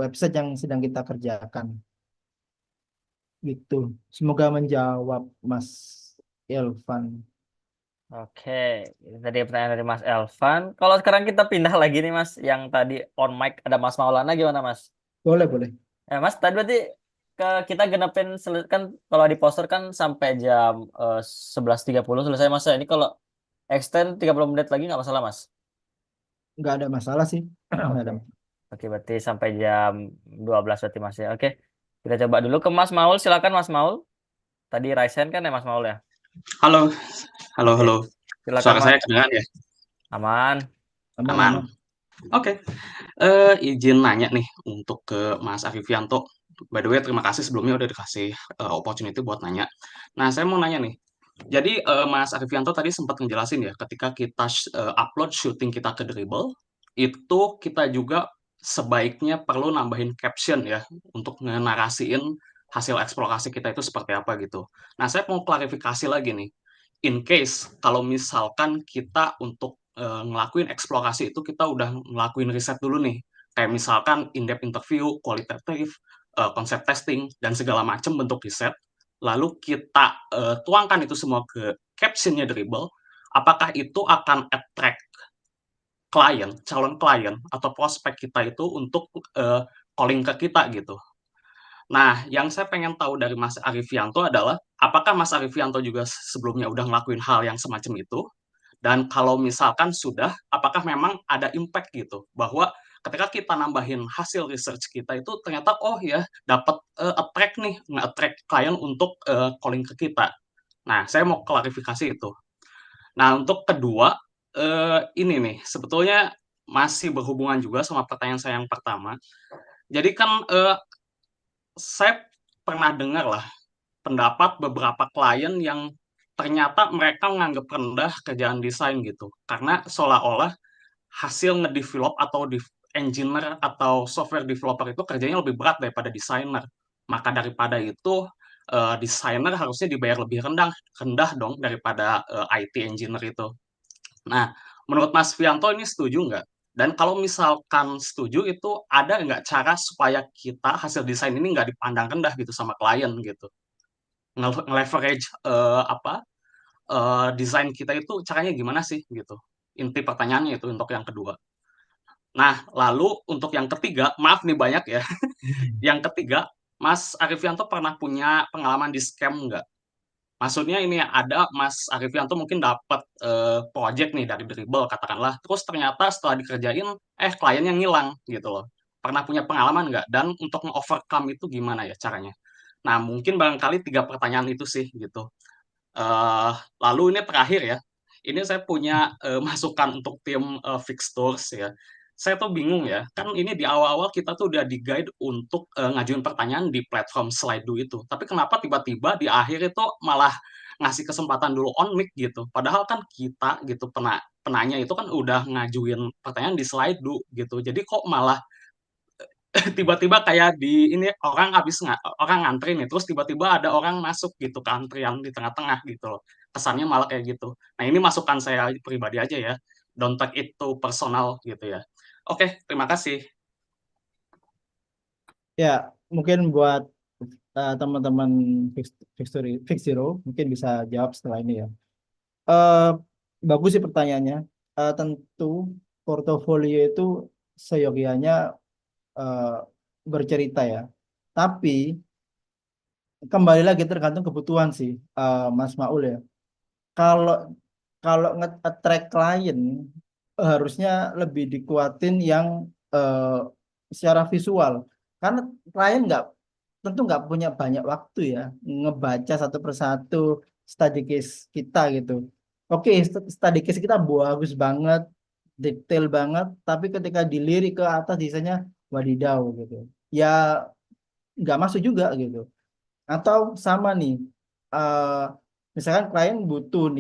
website yang sedang kita kerjakan. Gitu. Semoga menjawab Mas Elvan. Oke, itu tadi pertanyaan dari Mas Elvan. Kalau sekarang kita pindah lagi nih Mas, yang tadi on mic ada Mas Maulana gimana Mas? Boleh, boleh. Mas, tadi berarti kita genepin kan kalau di poster kan sampai jam 11.30 selesai Mas. Ini kalau extend 30 menit lagi nggak masalah Mas? Nggak ada masalah sih. Nggak Oke. ada. Oke, berarti sampai jam 12 berarti Mas ya. Oke, kita coba dulu ke Mas Maul. Silakan Mas Maul. Tadi raise hand kan ya Mas Maul ya? Halo, halo, Oke, halo. silakan Suara Mas. saya kedengaran ya? Aman. Aman, Aman. aman. Oke. Izin nanya nih untuk ke Mas Arifianto. By the way, terima kasih sebelumnya udah dikasih opportunity buat nanya. Nah, saya mau nanya nih. Jadi Mas Arifianto tadi sempat ngejelasin ya, ketika kita upload shooting kita ke Dribbble, itu kita juga sebaiknya perlu nambahin caption ya, untuk ngenarasiin hasil eksplorasi kita itu seperti apa gitu. Nah, saya mau klarifikasi lagi nih. In case kalau misalkan kita untuk ngelakuin eksplorasi itu kita udah ngelakuin riset dulu nih, kayak misalkan in-depth interview, kualitatif, konsep testing, dan segala macam bentuk riset, lalu kita tuangkan itu semua ke captionnya Dribbble, apakah itu akan attract klien, calon klien, atau prospek kita itu untuk calling ke kita gitu. Nah, yang saya pengen tahu dari Mas Arifianto adalah, apakah Mas Arifianto juga sebelumnya udah ngelakuin hal yang semacam itu? Dan kalau misalkan sudah, apakah memang ada impact gitu? Bahwa ketika kita nambahin hasil research kita itu ternyata, oh ya, dapat attract nih, nge-attract klien untuk calling ke kita. Nah, saya mau klarifikasi itu. Nah, untuk kedua, ini nih, sebetulnya masih berhubungan juga sama pertanyaan saya yang pertama. Jadi kan saya pernah dengar lah pendapat beberapa klien yang ternyata mereka menganggap rendah kerjaan desain gitu. Karena seolah-olah hasil ngedevelop atau engineer atau software developer itu kerjanya lebih berat daripada desainer. Maka daripada itu desainer harusnya dibayar lebih rendah rendah dong daripada IT engineer itu. Nah, menurut Mas Fianto ini setuju nggak? Dan kalau misalkan setuju itu ada nggak cara supaya kita hasil desain ini nggak dipandang rendah gitu sama klien gitu? Nge-leverage desain kita itu caranya gimana sih gitu? Inti pertanyaannya itu untuk yang kedua. Nah, lalu untuk yang ketiga, maaf nih banyak ya. Yang ketiga, Mas Arifianto pernah punya pengalaman di scam nggak? Maksudnya ini ada Mas Arifianto mungkin dapat project nih dari Dribbble katakanlah, terus ternyata setelah dikerjain, kliennya ngilang gitu loh. Pernah punya pengalaman nggak? Dan untuk nge-overcome itu gimana ya caranya? Nah, mungkin barangkali 3 pertanyaan itu sih gitu. Lalu ini terakhir ya, ini saya punya masukan untuk tim Fixtures ya. Saya tuh bingung ya, kan ini di awal-awal kita tuh udah di-guide untuk ngajuin pertanyaan di platform Slido itu. Tapi kenapa tiba-tiba di akhir itu malah ngasih kesempatan dulu on mic gitu. Padahal kan kita gitu penanya itu kan udah ngajuin pertanyaan di Slido gitu. Jadi kok malah tiba-tiba kayak di ini orang ngantri nih terus tiba-tiba ada orang masuk gitu ke antrian di tengah-tengah gitu loh, kesannya malah kayak gitu. Nah, ini masukan saya pribadi aja ya, don't take it to personal gitu ya. Oke, terima kasih. Ya, mungkin buat teman-teman Fix Zero mungkin bisa jawab setelah ini ya. Eh, Bagus sih pertanyaannya. Tentu portofolio itu seyogianya eh, bercerita ya. Tapi kembali lagi tergantung kebutuhan sih, Mas Maul ya. Kalau kalau nge-attract klien harusnya lebih dikuatin yang secara visual. Karena klien tentu nggak punya banyak waktu ya ngebaca satu persatu study case kita gitu. Oke, study case kita bagus banget, detail banget, tapi ketika dilirik ke atas desainnya wadidaw gitu. Ya nggak masuk juga gitu. Atau sama nih, eh misalkan klien butuh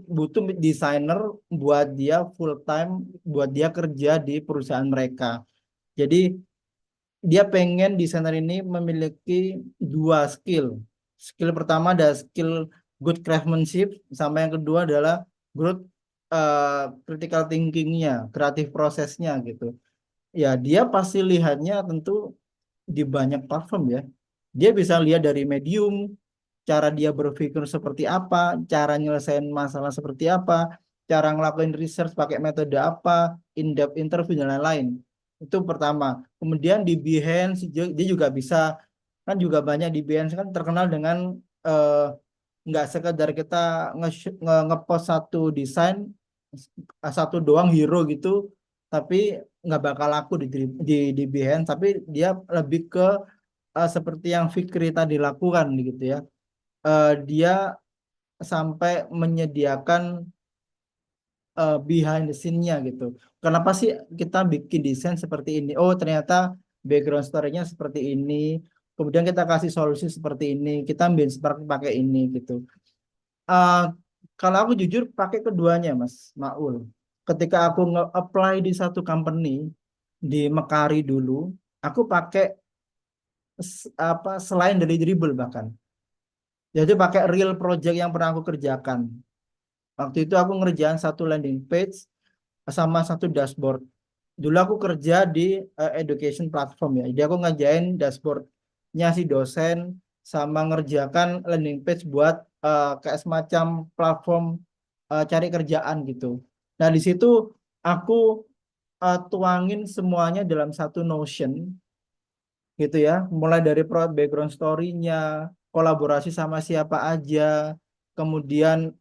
butuh desainer buat dia full time, buat dia kerja di perusahaan mereka. Jadi dia pengen desainer ini memiliki dua skill. Skill pertama ada skill good craftsmanship, sama yang kedua adalah good critical thinkingnya, kreatif prosesnya gitu. Ya dia pasti lihatnya tentu di banyak platform ya. Dia bisa lihat dari Medium, cara dia berpikir seperti apa, cara nyelesain masalah seperti apa, cara ngelakuin research pakai metode apa, in-depth interview dan lain-lain. Itu pertama. Kemudian di Behance dia juga bisa, kan juga banyak di Behance kan terkenal dengan nggak sekedar kita ngepost satu desain satu doang hero gitu, tapi nggak bakal laku di Behance, tapi dia lebih ke seperti yang Fikri tadi lakukan gitu ya. Dia sampai menyediakan behind the scene-nya gitu. Kenapa sih kita bikin desain seperti ini? Oh, ternyata background story-nya seperti ini. Kemudian kita kasih solusi seperti ini. Kita benchmark pakai ini gitu. Eh, Kalau aku jujur pakai keduanya, Mas Maul. Ketika aku nge-apply di satu company di Mekari dulu, aku pakai apa selain dari dribble bahkan. Jadi pakai real project yang pernah aku kerjakan. Waktu itu aku ngerjain satu landing page sama satu dashboard. Dulu aku kerja di education platform ya. Jadi aku ngerjain dashboardnya si dosen sama ngerjakan landing page buat kayak semacam platform cari kerjaan gitu. Nah, di situ aku tuangin semuanya dalam satu Notion gitu ya. Mulai dari background story-nya, kolaborasi sama siapa aja, kemudian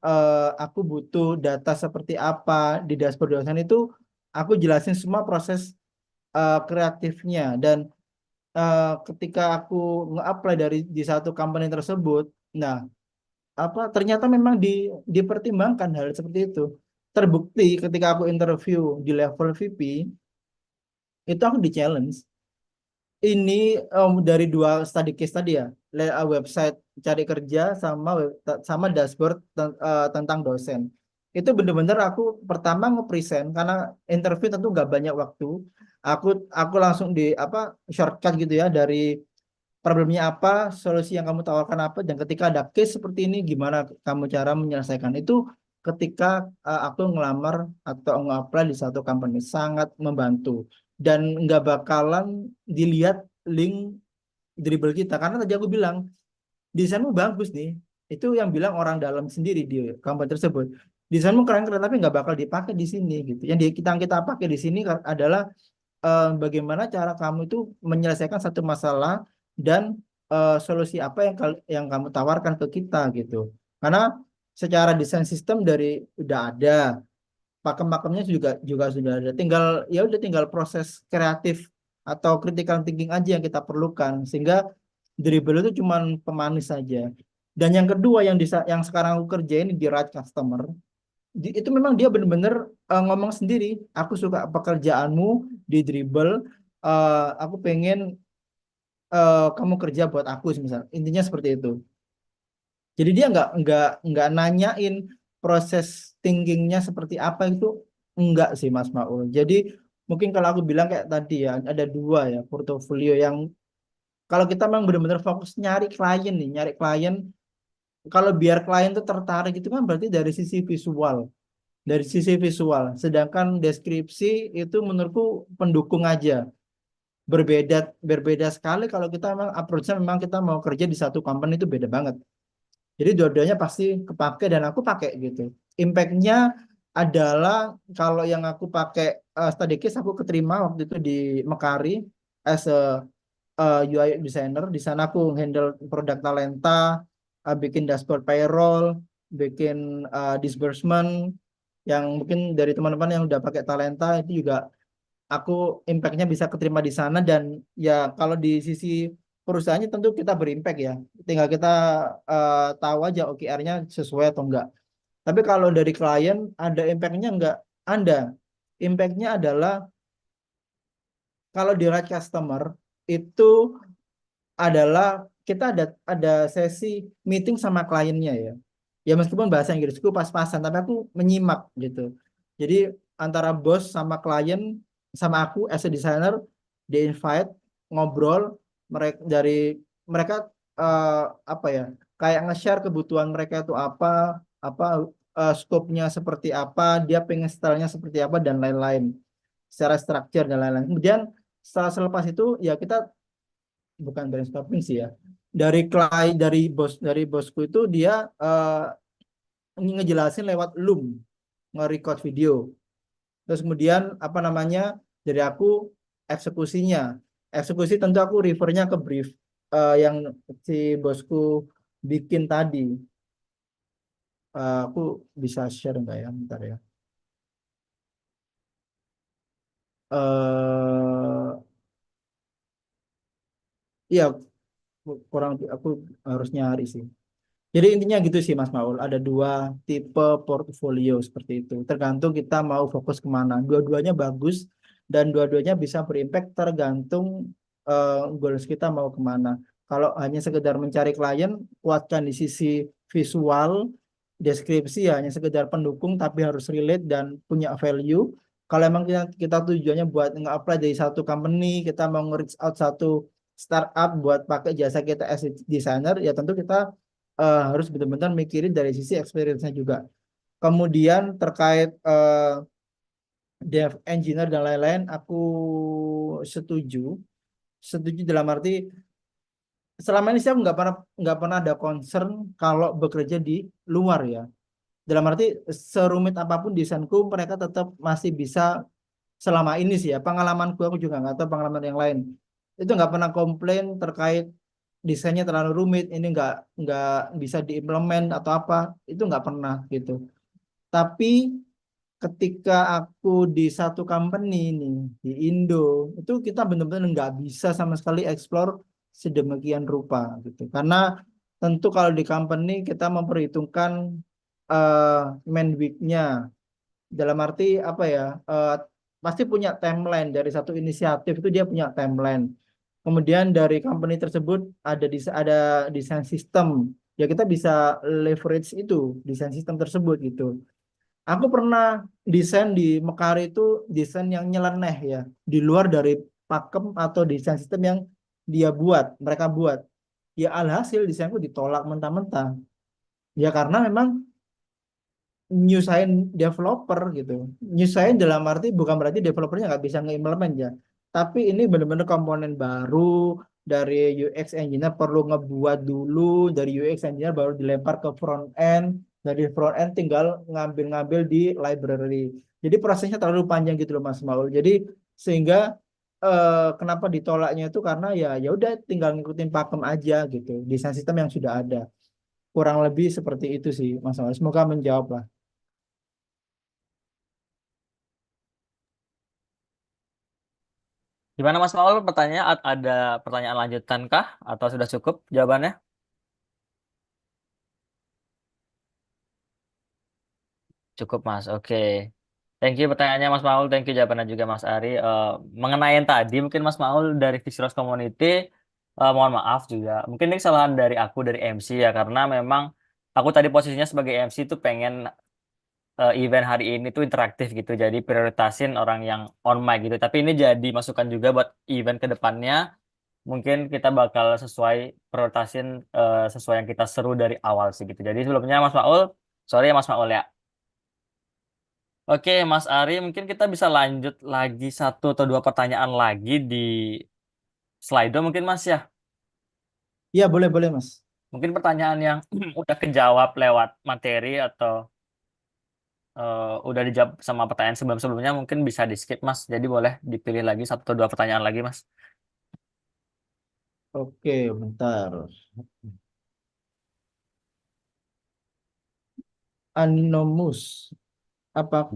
aku butuh data seperti apa di dashboard dosen itu, aku jelasin semua proses kreatifnya. Dan ketika aku nge-apply di satu company tersebut, nah apa ternyata memang dipertimbangkan hal seperti itu. Terbukti ketika aku interview di level VP, itu aku di challenge. Ini dari dua study case tadi ya, website cari kerja sama dashboard tentang dosen. Itu bener-bener aku pertama nge-present karena interview tentu nggak banyak waktu. Aku langsung di apa shortcut gitu ya, dari problemnya apa, solusi yang kamu tawarkan apa, dan ketika ada case seperti ini gimana kamu cara menyelesaikan itu. Ketika aku ngelamar atau nge-apply di satu company sangat membantu, dan nggak bakalan dilihat link dribble kita, karena tadi aku bilang desainmu bagus nih, itu yang bilang orang dalam sendiri di company tersebut. Desainmu keren-keren tapi nggak bakal dipakai di sini gitu. Yang kita pakai di sini adalah bagaimana cara kamu itu menyelesaikan satu masalah, dan solusi apa yang kamu tawarkan ke kita gitu. Karena secara desain sistem dari udah ada, pakem-pakemnya juga sudah ada. Tinggal proses kreatif atau critical thinking aja yang kita perlukan, sehingga dribble itu cuma pemanis saja. Dan yang kedua yang sekarang aku kerjain di Right Customer, itu memang dia benar-benar ngomong sendiri, aku suka pekerjaanmu di dribble, aku pengen kamu kerja buat aku misalnya, intinya seperti itu. Jadi dia nggak nanyain proses thinkingnya seperti apa, itu enggak sih Mas Maul. Jadi mungkin kalau aku bilang kayak tadi ya, ada dua ya portofolio yang kalau kita memang benar-benar fokus nyari klien nih, nyari klien, kalau biar klien tuh tertarik itu kan berarti dari sisi visual. Dari sisi visual. Sedangkan deskripsi itu menurutku pendukung aja. Berbeda sekali kalau kita memang approach-nya memang kita mau kerja di satu company, itu beda banget. Jadi dua-duanya pasti kepake dan aku pakai gitu. Impact-nya adalah kalau yang aku pakai study case, aku keterima waktu itu di Mekari as a UI designer. Di sana aku handle produk talenta, bikin dashboard payroll, bikin disbursement, yang mungkin dari teman-teman yang udah pakai talenta itu juga aku impact-nya bisa keterima di sana. Dan ya kalau di sisi perusahaannya tentu kita berimpact ya, tinggal kita tahu aja OKR-nya sesuai atau enggak. Tapi kalau dari klien ada impact-nya enggak? Ada. Impact-nya adalah kalau di right customer itu adalah kita ada sesi meeting sama kliennya ya. Ya meskipun bahasa Inggrisku pas-pasan, tapi aku menyimak gitu. Jadi antara bos sama klien sama aku as a designer di invite ngobrol mereka apa ya, kayak nge-share kebutuhan mereka itu apa scope-nya seperti apa, dia pengen stylenya seperti apa dan lain-lain, secara structure dan lain-lain. Kemudian setelah selepas itu ya kita bukan brainstorming sih ya, dari klien dari bosku itu dia ngejelasin lewat Loom, nge-record video. Terus kemudian apa namanya, dari aku eksekusinya. Eksekusi tentu aku refernya ke brief yang si bosku bikin tadi. Aku bisa share enggak ya? Bentar ya. Iya, kurang aku harus nyari sih. Jadi intinya gitu sih Mas Maul, ada dua tipe portfolio seperti itu. Tergantung kita mau fokus kemana. Dua-duanya bagus dan dua-duanya bisa berimpact tergantung goals kita mau kemana. Kalau hanya sekedar mencari klien, kuatkan di sisi visual, deskripsi ya hanya sekedar pendukung tapi harus relate dan punya value. Kalau emang kita tujuannya buat nge-apply dari satu company, kita mau nge-reach out satu startup buat pakai jasa kita as a designer, ya tentu kita harus benar-benar mikirin dari sisi experience-nya juga. Kemudian terkait dev engineer dan lain-lain, aku setuju. Setuju dalam arti selama ini saya nggak pernah ada concern kalau bekerja di luar ya. Dalam arti serumit apapun desainku, mereka tetap masih bisa selama ini sih ya. Pengalamanku, aku juga nggak tahu pengalaman yang lain. Itu nggak pernah komplain terkait desainnya terlalu rumit, ini nggak bisa diimplement atau apa, itu nggak pernah gitu. Tapi ketika aku di satu company ini di Indo, itu kita benar-benar nggak bisa sama sekali explore sedemikian rupa gitu. Karena tentu kalau di company kita memperhitungkan uh, man week-nya, dalam arti apa ya, pasti punya timeline dari satu inisiatif itu, dia punya timeline. Kemudian dari company tersebut ada desain sistem, ya kita bisa leverage itu desain sistem tersebut gitu. Aku pernah desain di Mekar itu, desain yang nyeleneh ya, di luar dari pakem atau desain sistem yang mereka buat. Ya alhasil desainku ditolak mentah-mentah. Ya karena memang nyusahin developer gitu. Nyusahin dalam arti bukan berarti developernya nggak bisa nge-implement ya. Tapi ini benar-benar komponen baru dari UX engineer perlu ngebuat dulu, dari UX engineer baru dilempar ke front end, dari front end tinggal ngambil-ngambil di library. Jadi prosesnya terlalu panjang gitu loh Mas Maul. Jadi sehingga kenapa ditolaknya itu karena ya udah tinggal ngikutin pakem aja gitu. Desain sistem yang sudah ada. Kurang lebih seperti itu sih Mas Maul. Semoga menjawab lah. Gimana Mas Maul? Pertanyaannya ada pertanyaan lanjutan kah? Atau sudah cukup jawabannya? Cukup Mas. Oke. Thank you pertanyaannya Mas Maul. Thank you jawabannya juga Mas Ari. Mengenai yang tadi mungkin Mas Maul dari Visuals Community, mohon maaf juga. Mungkin ini kesalahan dari aku dari MC ya, karena memang aku tadi posisinya sebagai MC itu pengen event hari ini tuh interaktif gitu. Jadi prioritasin orang yang on mic gitu. Tapi ini jadi masukan juga buat event ke depannya. Mungkin kita bakal prioritasin sesuai yang kita seru dari awal sih gitu. Jadi sebelumnya Mas Maul, sorry ya Mas Maul ya. Oke, Mas Ari, mungkin kita bisa lanjut lagi satu atau dua pertanyaan lagi di Slido mungkin Mas ya. Iya boleh boleh Mas. Mungkin pertanyaan yang udah kejawab lewat materi atau udah dijawab sama pertanyaan sebelum-sebelumnya mungkin bisa di skip Mas. Jadi boleh dipilih lagi satu atau dua pertanyaan lagi Mas. Oke, bentar. Anomus, apa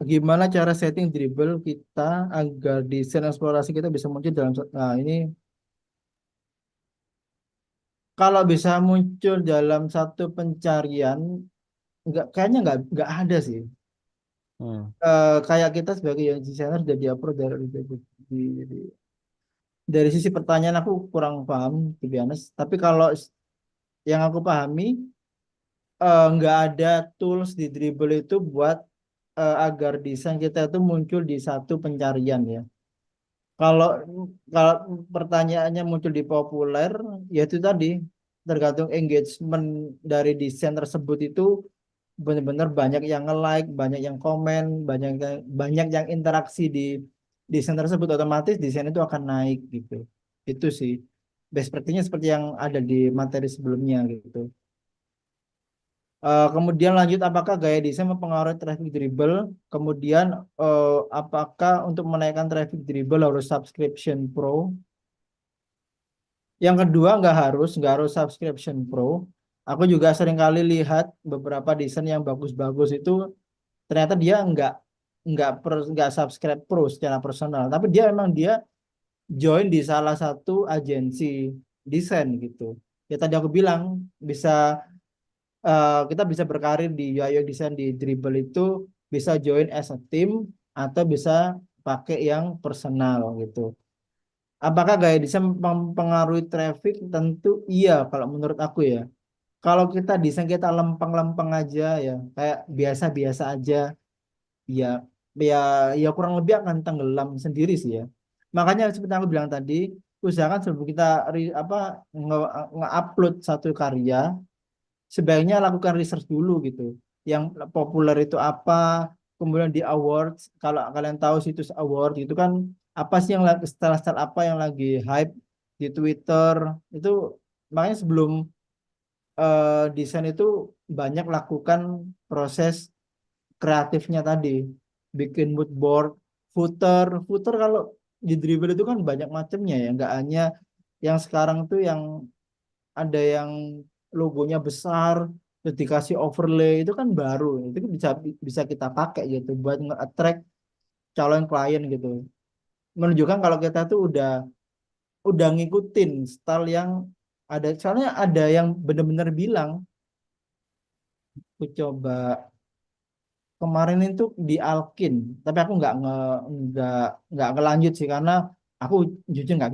gimana cara setting dribble kita agar desain eksplorasi kita bisa muncul nah ini kalau bisa muncul dalam satu pencarian, kayaknya nggak ada sih. Hmm. Kayak kita sebagai yang desainer sudah di-approve dari sisi pertanyaan aku kurang paham, to be honest. Tapi kalau yang aku pahami, nggak ada tools di Dribble itu buat agar desain kita itu muncul di satu pencarian ya. Kalau kalau pertanyaannya muncul di populer, ya itu tadi tergantung engagement dari desain tersebut itu benar-benar banyak yang nge-like, banyak yang komen, banyak yang interaksi di desain tersebut, otomatis desain itu akan naik gitu. Itu sih best practice-nya seperti yang ada di materi sebelumnya gitu. Kemudian lanjut, apakah gaya desain mempengaruhi traffic dribble? Kemudian apakah untuk menaikkan traffic dribble harus subscription pro? Yang kedua, nggak harus subscription pro. Aku juga sering kali lihat beberapa desain yang bagus-bagus itu ternyata dia nggak subscribe pro secara personal, tapi dia join di salah satu agensi desain gitu. Ya tadi aku bilang bisa kita bisa berkarir di UI UX design di Dribble itu bisa join as a team atau bisa pakai yang personal gitu. Apakah gaya desain mempengaruhi traffic? Tentu iya kalau menurut aku ya. Kalau kita desain kita lempeng-lempeng aja ya, kayak biasa-biasa aja, ya ya ya kurang lebih akan tenggelam sendiri sih ya. Makanya seperti aku bilang tadi, usahakan sebelum kita nge-upload satu karya, sebaiknya lakukan research dulu gitu. Yang populer itu apa, kemudian di awards, kalau kalian tahu situs award itu kan apa sih yang lagi, style-style apa yang lagi hype di Twitter itu. Makanya sebelum desain itu banyak lakukan proses kreatifnya tadi, bikin mood board, footer kalau di Dribble itu kan banyak macamnya ya, nggak hanya yang sekarang tuh yang ada yang logonya besar terus dikasih overlay, itu kan baru, itu kan bisa bisa kita pakai gitu buat nge-attract calon klien gitu, menunjukkan kalau kita tuh udah ngikutin style yang ada. Soalnya ada yang bener-bener bilang, aku coba kemarin itu di Alkin, tapi aku nggak nggak ngelanjut sih karena aku jujur nggak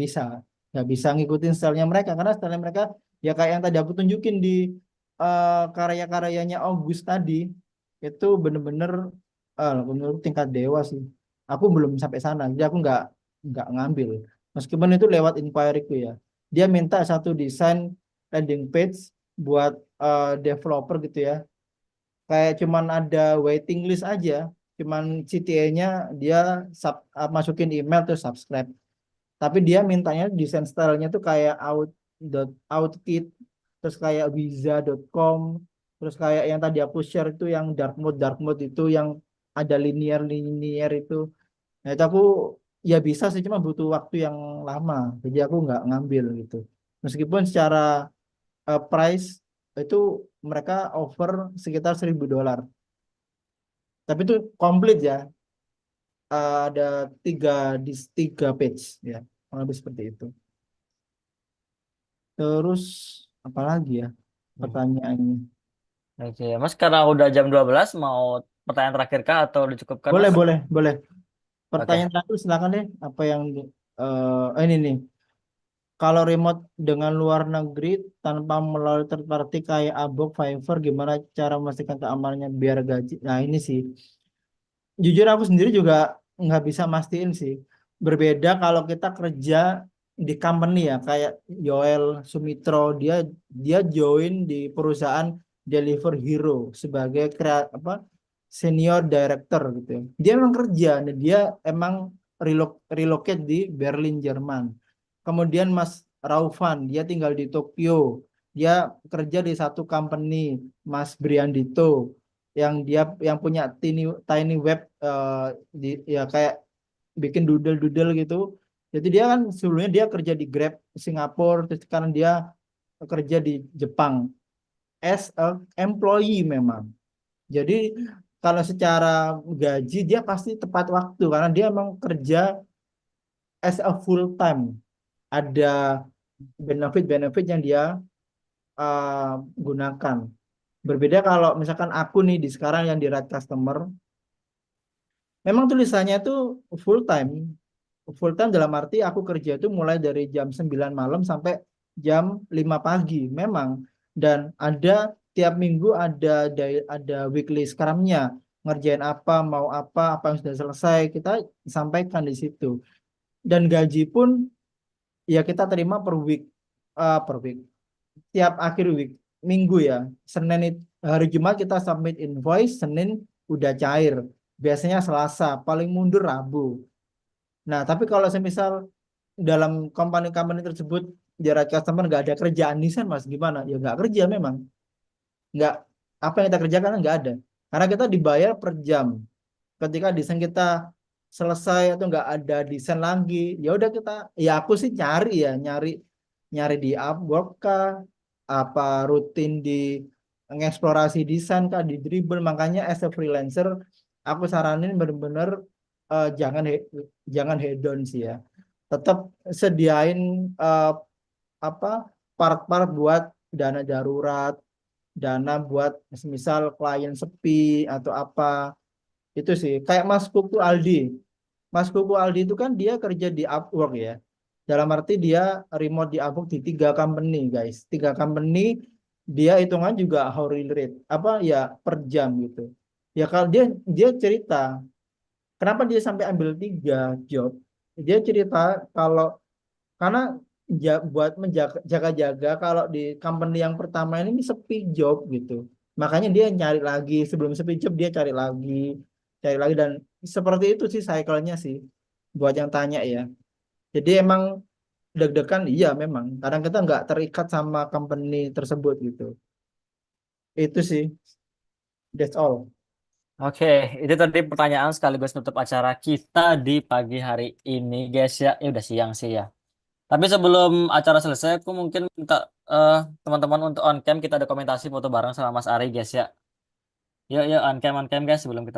bisa ngikutin stylenya mereka, karena stylenya mereka ya kayak yang tadi aku tunjukin di karya-karyanya August tadi, itu bener-bener menurut tingkat dewa sih. Aku belum sampai sana, jadi aku nggak ngambil meskipun itu lewat inquiry ku ya. Dia minta satu desain landing page buat developer gitu ya, kayak cuman ada waiting list aja, cuman CTA-nya dia masukin email terus subscribe, tapi dia mintanya desain stylenya tuh kayak outkit, terus kayak wiza.com, terus kayak yang tadi aku share itu yang dark mode itu yang ada linear itu. Nah itu aku ya bisa sih, cuma butuh waktu yang lama, jadi aku nggak ngambil gitu, meskipun secara price itu mereka offer sekitar $1.000, tapi itu komplit ya. Ada tiga page ya, kurang lebih seperti itu. Terus apa lagi ya pertanyaannya? Oke, Mas, karena udah jam 12, mau pertanyaan terakhir kah atau dicukupkan, Boleh, Mas? boleh, boleh. Oke. Pertanyaan terakhir silakan deh. Apa yang ini nih? Kalau remote dengan luar negeri tanpa melalui third party kayak Abok, Fiverr, gimana cara memastikan keamanannya biar gaji? Nah ini sih, jujur aku sendiri juga nggak bisa mastiin sih. Berbeda kalau kita kerja di company ya, kayak Yoel Sumitro, dia dia join di perusahaan Deliver Hero sebagai senior director gitu ya. Dia memang kerja, dan dia emang relocate di Berlin, Jerman. Kemudian Mas Raufan, dia tinggal di Tokyo. Dia kerja di satu company, Mas Briandito, yang punya tiny tiny web, ya kayak bikin doodle-doodle gitu. Jadi dia kan sebelumnya dia kerja di Grab Singapura, terus sekarang dia kerja di Jepang as a employee memang. Jadi kalau secara gaji dia pasti tepat waktu karena dia emang kerja as a full time. Ada benefit-benefit yang dia gunakan. Berbeda kalau misalkan aku nih di sekarang yang di rate customer, memang tulisannya itu full time. Full time dalam arti aku kerja itu mulai dari jam 9 malam sampai jam 5 pagi memang. Dan ada tiap minggu ada weekly scrumnya. Ngerjain apa, mau apa yang sudah selesai, kita sampaikan di situ. Dan gaji pun ya kita terima per week. Tiap akhir week, minggu ya. Hari Jumat kita submit invoice, Senin udah cair. Biasanya Selasa, paling mundur Rabu. Nah, tapi kalau semisal dalam company-company tersebut jarak customer nggak ada kerjaan desain mas, gimana? Ya nggak kerja memang. Nggak, apa yang kita kerjakan nggak ada. Karena kita dibayar per jam. Ketika desain kita selesai atau nggak ada desain lagi, ya udah aku sih nyari di Upwork kah, apa rutin di mengeksplorasi desain kah, di Dribbble. Makanya as a freelancer aku saranin bener-bener jangan hedon sih ya, tetap sediain apa part-part buat dana darurat, dana buat misal klien sepi atau apa. Itu sih kayak Mas Kuku Aldi itu kan dia kerja di Upwork ya, dalam arti dia remote di Upwork di 3 company guys, 3 company. Dia hitungan juga hourly rate apa ya, per jam gitu ya. Kalau dia cerita kenapa dia sampai ambil 3 job. Dia cerita kalau karena buat menjaga-jaga kalau di company yang pertama ini sepi job gitu. Makanya dia nyari lagi, sebelum sepi job dia cari lagi, dan seperti itu sih cycle-nya sih buat yang tanya ya. Jadi emang deg-degan iya memang. Kadang kita nggak terikat sama company tersebut gitu. Itu sih, that's all. Oke, itu tadi pertanyaan sekaligus nutup acara kita di pagi hari ini, guys ya. Ya udah siang sih ya. Tapi sebelum acara selesai, aku mungkin minta teman-teman untuk on cam kita dokumentasi foto bareng sama Mas Ari, guys ya. Yuk, yuk on cam guys sebelum kita